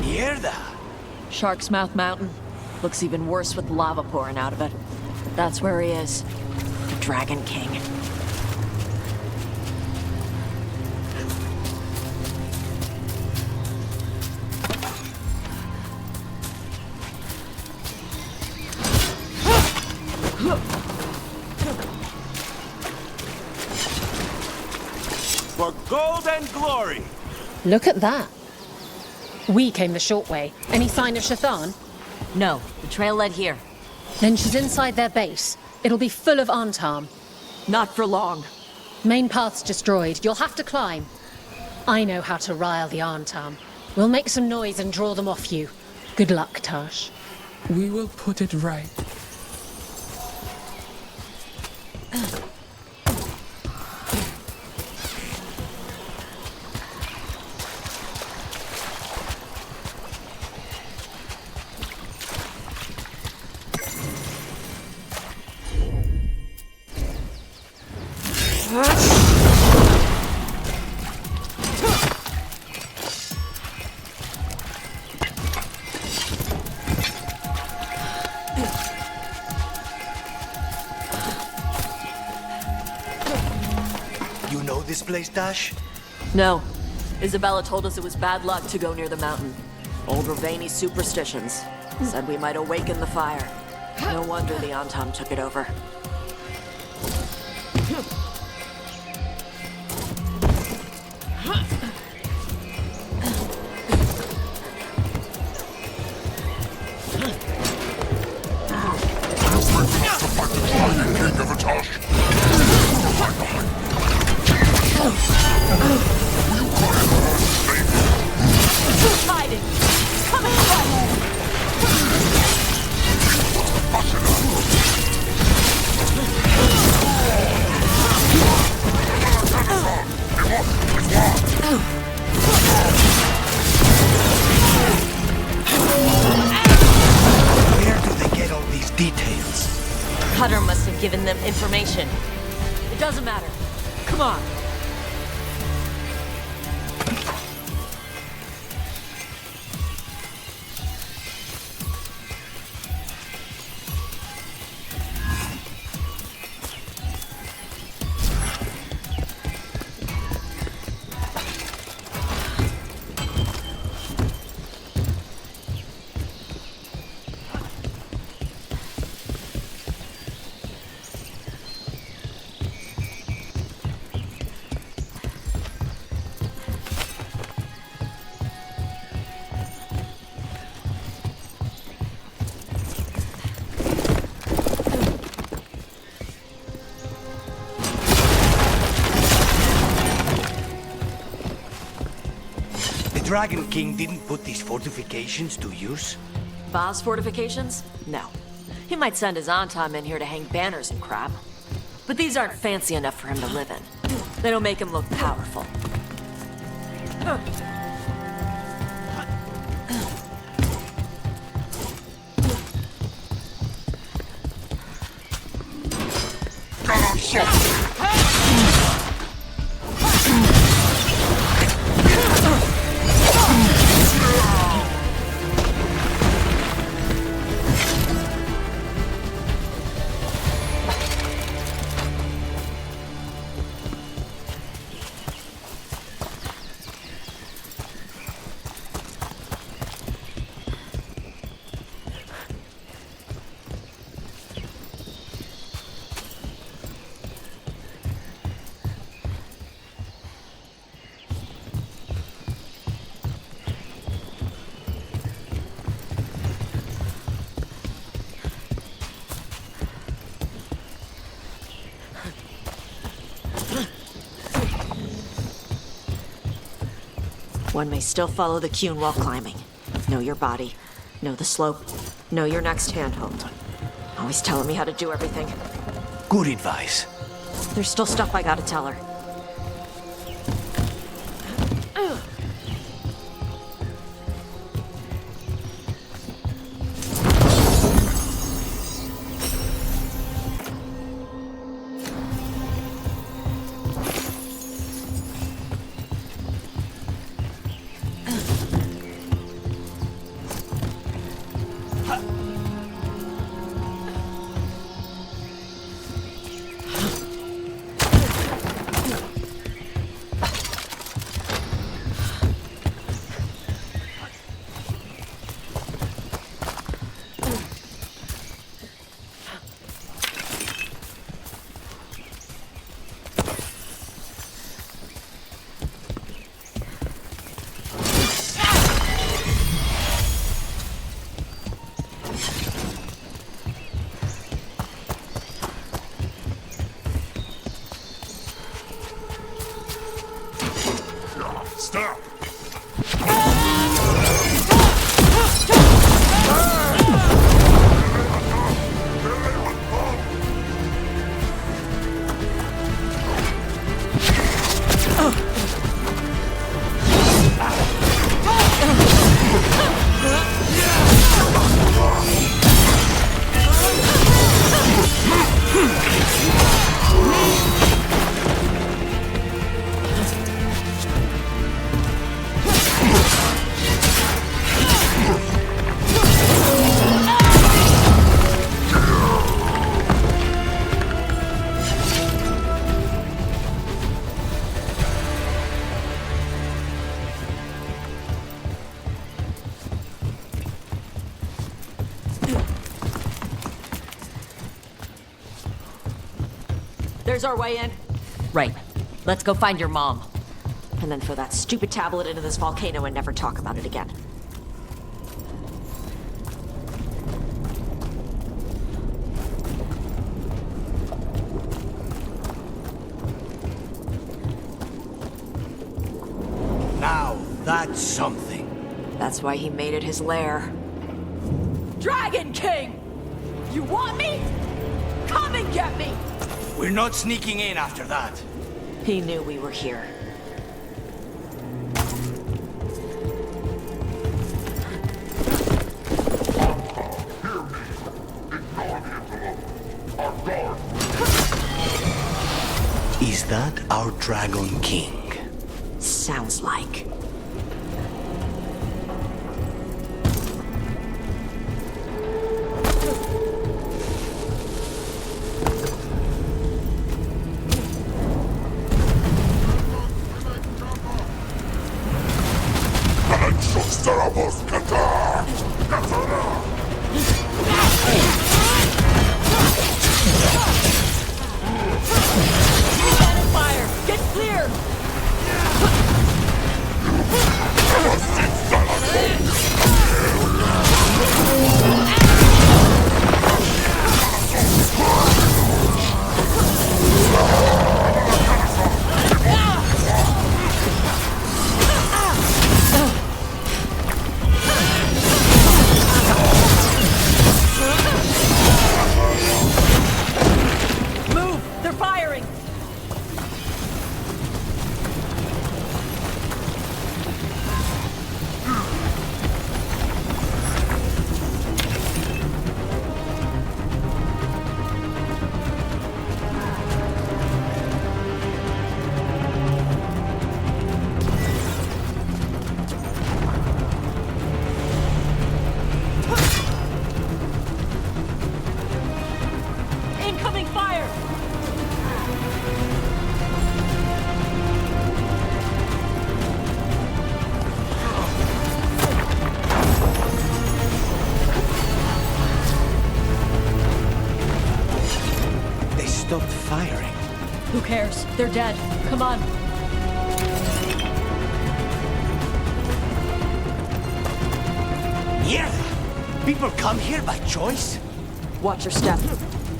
Mierda! Shark's Mouth Mountain. Looks even worse with lava pouring out of it. But that's where he is. The Dragon King. For gold and glory! Look at that. We came the short way. Any sign of Shathan? No, the trail led here. Then she's inside their base. It'll be full of Antam. Not for long. Main path's destroyed. You'll have to climb. I know how to rile the Antam. We'll make some noise and draw them off you. Good luck, Tash. We will put it right. You know this place, Dash? No. Isabella told us it was bad luck to go near the mountain. Old Ravani superstitions. Said we might awaken the fire. No wonder the Antam took it over. Hiding! Come and Where do they get all these details? Cutter must have given them information. It doesn't matter. Come on. The Dragon King didn't put these fortifications to use? Va's fortifications? No. He might send his Antam in here to hang banners and crap. But these aren't fancy enough for him to live in. They don't make him look powerful. One may still follow the Cune while climbing. Know your body. Know the slope. Know your next handhold. Always telling me how to do everything. Good advice. There's still stuff I gotta tell her. Stop! There's our way in. Right. Let's go find your mom. And then throw that stupid tablet into this volcano and never talk about it again. Now, that's something. That's why he made it his lair. Dragon King! You want me? Come and get me! We're not sneaking in after that. He knew we were here. Is that our Dragon King? Sounds like. Cannon fire! Get clear! Move! They're firing! Incoming fire! They stopped firing. Who cares? They're dead. Come on. Yeah! People come here by choice? Watch your step.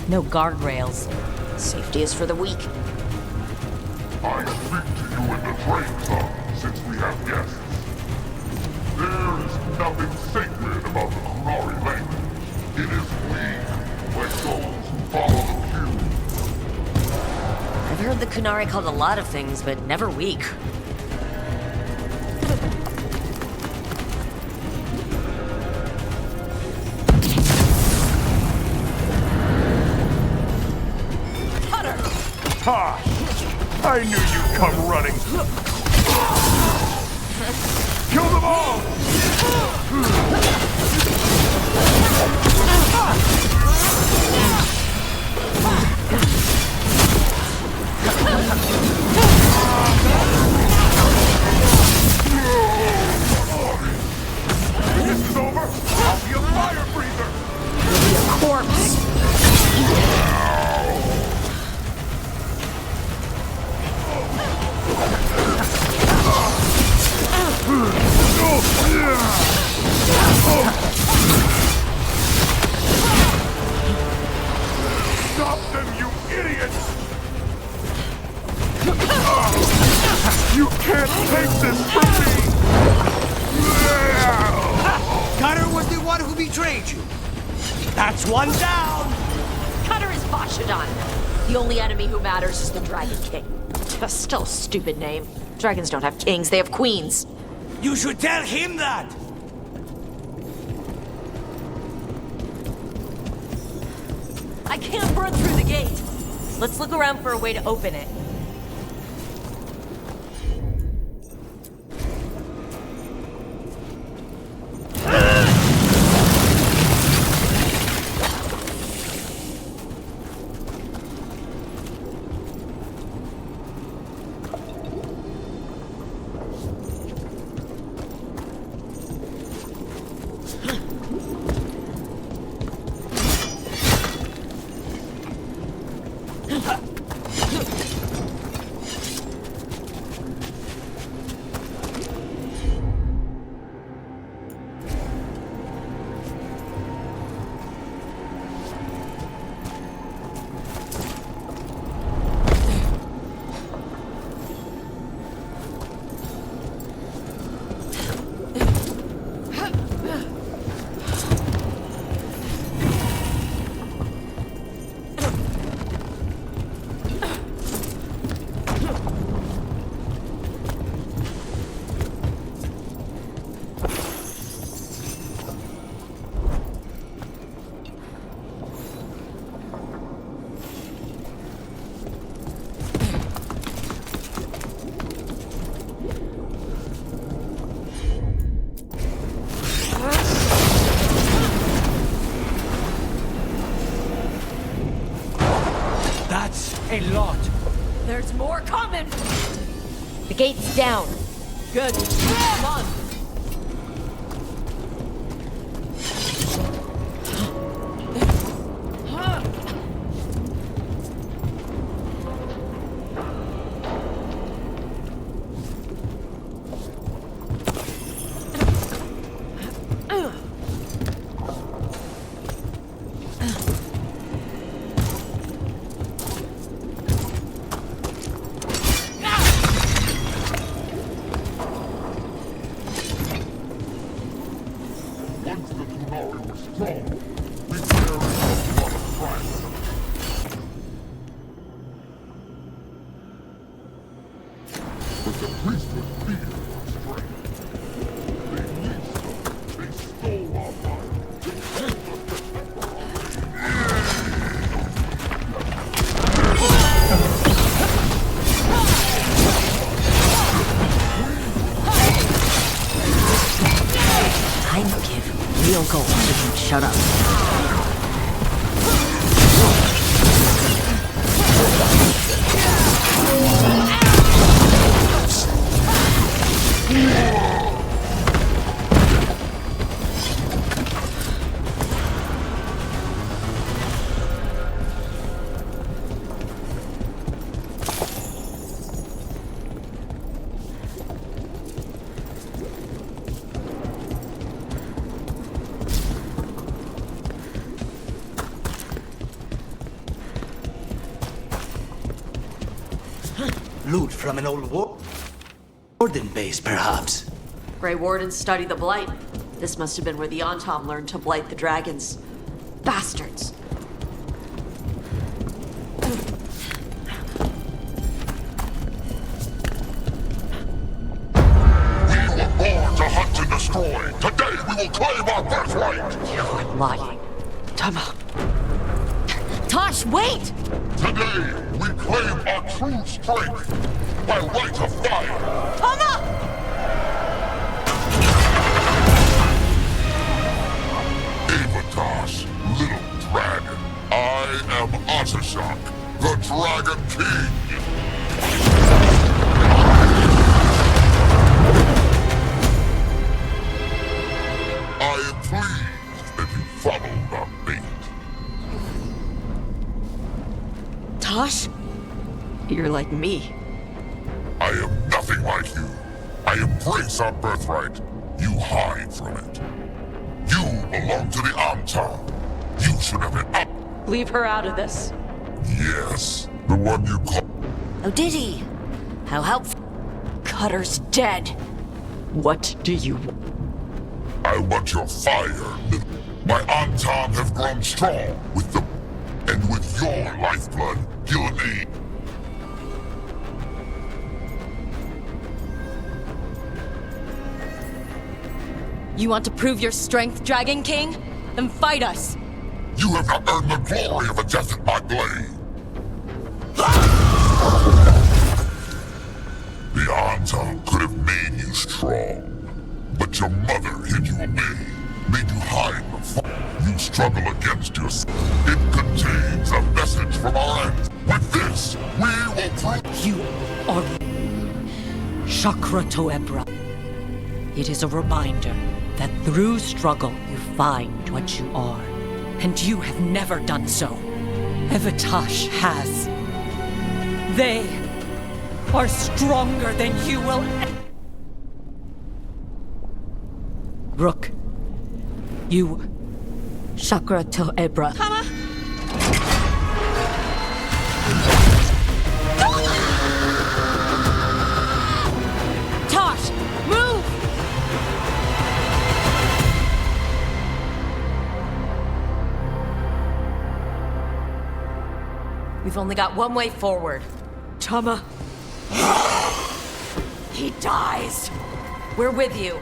No guardrails. Safety is for the weak. I speak to you in the train car, since we have guests. There is nothing sacred about the Kunari language. It is weak, like those who follow the queue. I've heard the Kunari called a lot of things, but never weak. Ha! I knew you'd come running. Kill them all! When this is over, I'll be a fire breather! You'll be a corpse! Stop them, you idiots! You can't take this from me! Cutter was the one who betrayed you. That's one down. Cutter is Bashadon. The only enemy who matters is the Dragon King. Still a stupid name. Dragons don't have kings, they have queens. You should tell him that. I can't run through the gate. Let's look around for a way to open it. A lot. There's more coming! The gate's down. Good. Come on! Shut up. Loot from an old warden base, perhaps. Grey Wardens study the Blight. This must have been where the Antom learned to blight the dragons. Bastards. We were born to hunt and destroy. Today we will claim our birthright. You are lying. Tama. Tosh, wait! Today we claim our true strength by right of fire. Tama! Avatosh, little dragon. I am Ottershok, the Dragon King. I am pleased that you followed our bait. Tosh? You're like me. I am nothing like you. I embrace our birthright. You hide from it. You belong to the Antom. You should have it up. Leave her out of this. Yes, the one you call. Oh, did he? How helpful. Cutter's dead. What do you want? I want your fire, little. My Antam have grown strong with the... and with your lifeblood, Gillenade. You want to prove your strength, Dragon King? Then fight us! You have not earned the glory of a death at my blade. The Antam could have made you strong, but your mother hid you away, made you hide the fire. You struggle against yourself. It contains a message from our end. With this, we will prove you are Chakra Toebra. It is a reminder that through struggle you find what you are. And you have never done so. Evitash has. They are stronger than you will. Rook, you Chakra Toebra. Tosh, move! We've only got one way forward. Tama. He dies. We're with you.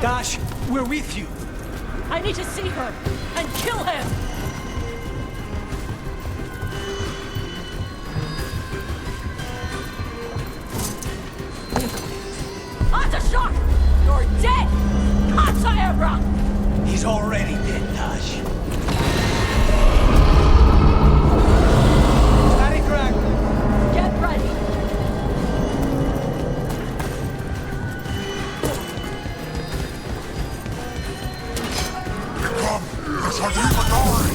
Dash, we're with you. I need to see her and kill him! Shock! You're dead! Kataebra! He's already dead, Dash. Static crack! Get ready! That's how you die!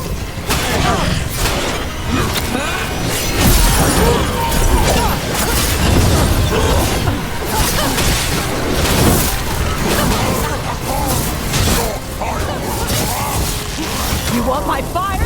You want my fire?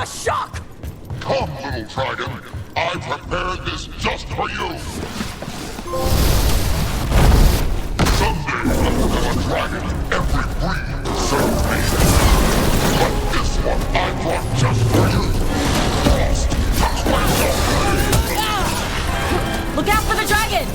Shock! Come, little dragon. I prepared this just for you. Someday, as a dragon, every breed serves me. But this one I brought just for you. Lost, touch my soul. Look out for the dragon!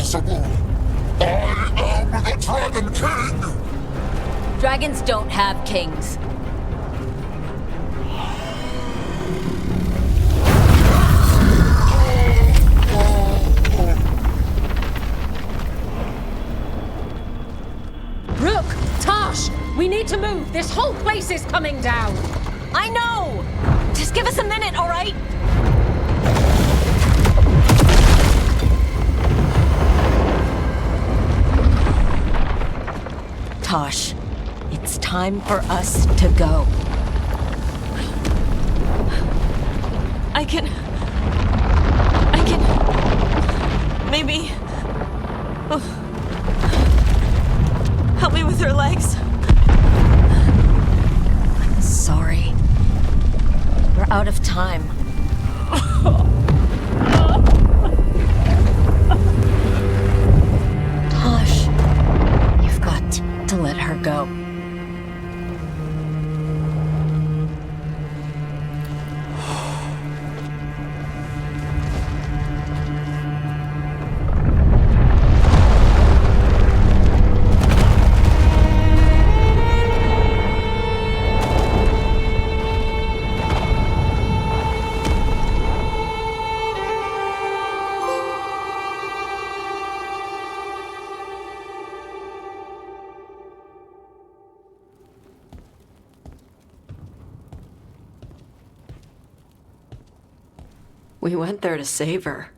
impossible! I am the Dragon King! Dragons don't have kings. Rook! Tosh! We need to move! This whole place is coming down! I know! Just give us a minute, all right? Tosh, it's time for us to go. I can... Maybe... Help me with her legs. I'm sorry. We're out of time. Tosh, you've got to let her go. We went there to save her.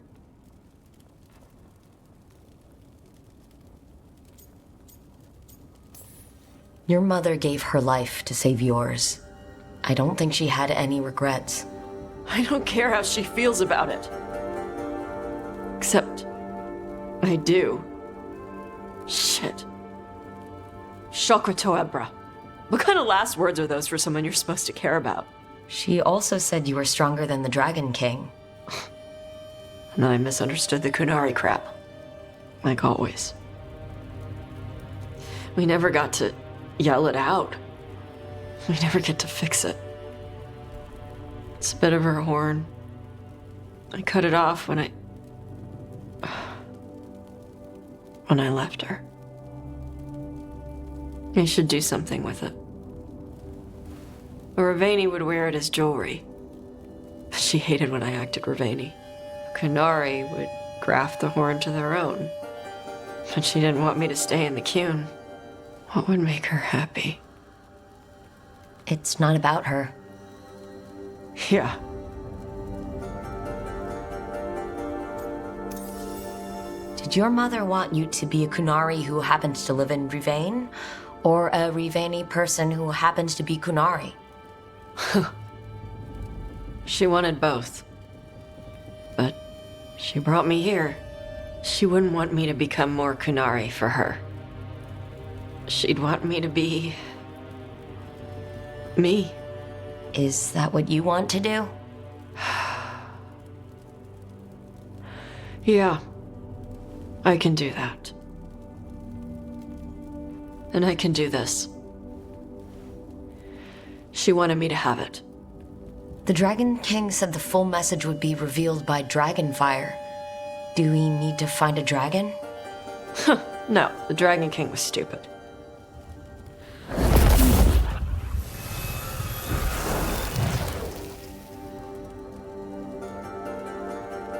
Your mother gave her life to save yours. I don't think she had any regrets. I don't care how she feels about it. Except... I do. Shit. Chakra Toebra. What kind of last words are those for someone you're supposed to care about? She also said you were stronger than the Dragon King. And I misunderstood the Kunari crap. Like always. We never got to yell it out. We never get to fix it. It's a bit of her horn. I cut it off when I left her. I should do something with it. Ravani would wear it as jewelry. But she hated when I acted Ravani. Kunari would graft the horn to their own. But she didn't want me to stay in the Qun. What would make her happy? It's not about her. Yeah. Did your mother want you to be a Kunari who happens to live in Rivain? Or a Rivani person who happens to be Kunari? She wanted both. But she brought me here. She wouldn't want me to become more Kunari for her. She'd want me to be... me. Is that what you want to do? Yeah. I can do that. And I can do this. She wanted me to have it. The Dragon King said the full message would be revealed by Dragonfire. Do we need to find a dragon? No, the Dragon King was stupid.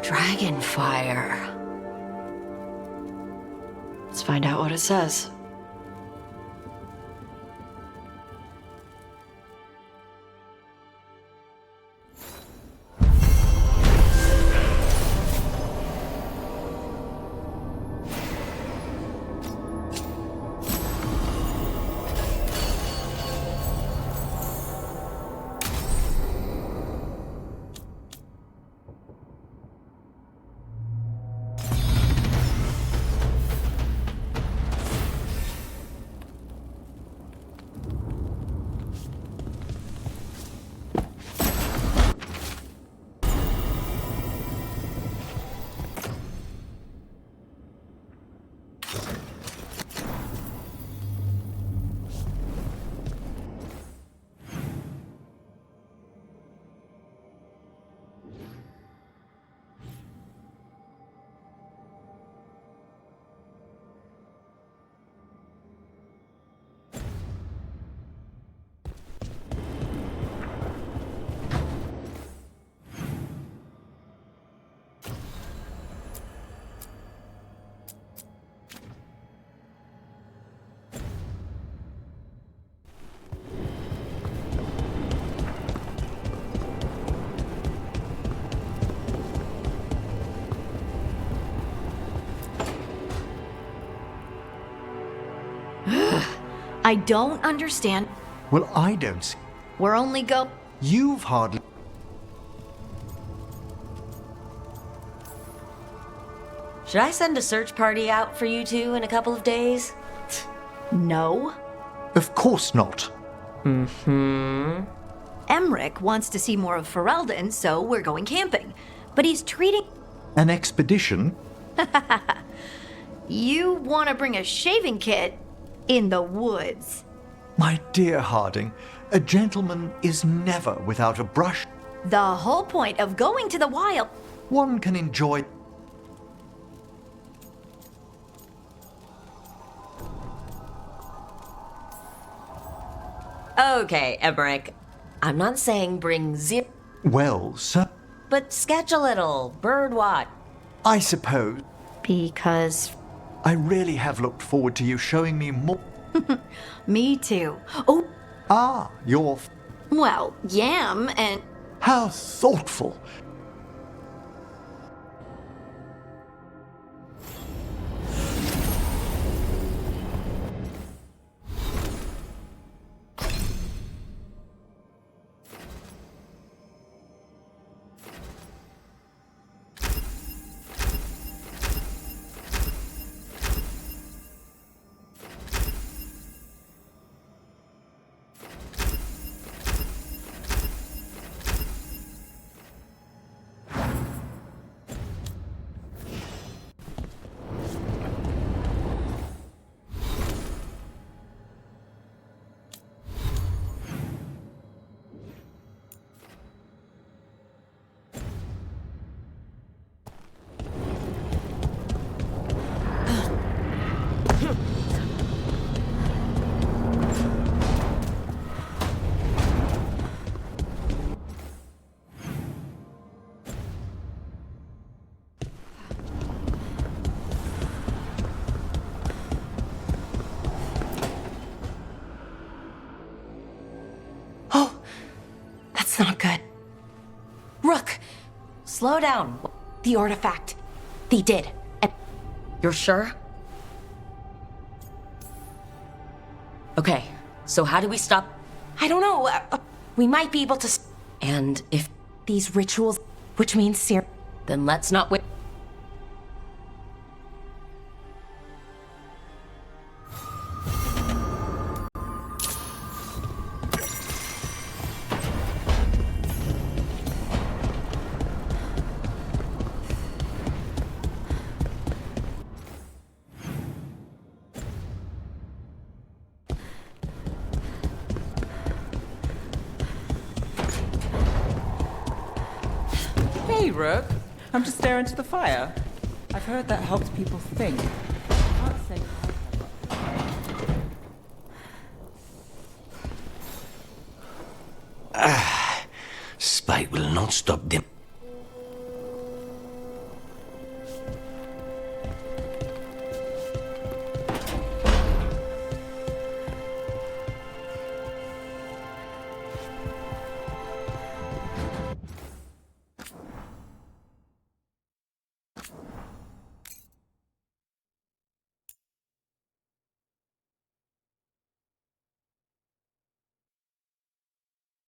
Dragonfire. Let's find out what it says. I don't understand. Well, I don't see. We're only go. You've hardly. Should I send a search party out for you two in a couple of days? No. Of course not. Mm-hmm. Emmerich wants to see more of Ferelden, so we're going camping. But he's treating... An expedition? You want to bring a shaving kit in the woods. My dear Harding, a gentleman is never without a brush. The whole point of going to the wild... One can enjoy... Okay, Emmerich. I'm not saying bring zero... Well, sir... But sketch a little. Birdwatch. I suppose... Because... I really have looked forward to you showing me more... Me too. Oh... Ah, you're... Well, Yam and... How thoughtful. That's not good. Rook! Slow down. The artifact. They did. You're sure? Okay, so how do we stop? I don't know. We might be able to... And if... These rituals, which means then let's not wait. Hey, Rook. I'm just staring into the fire. I've heard that helps people think. I can't say Spite will not stop them.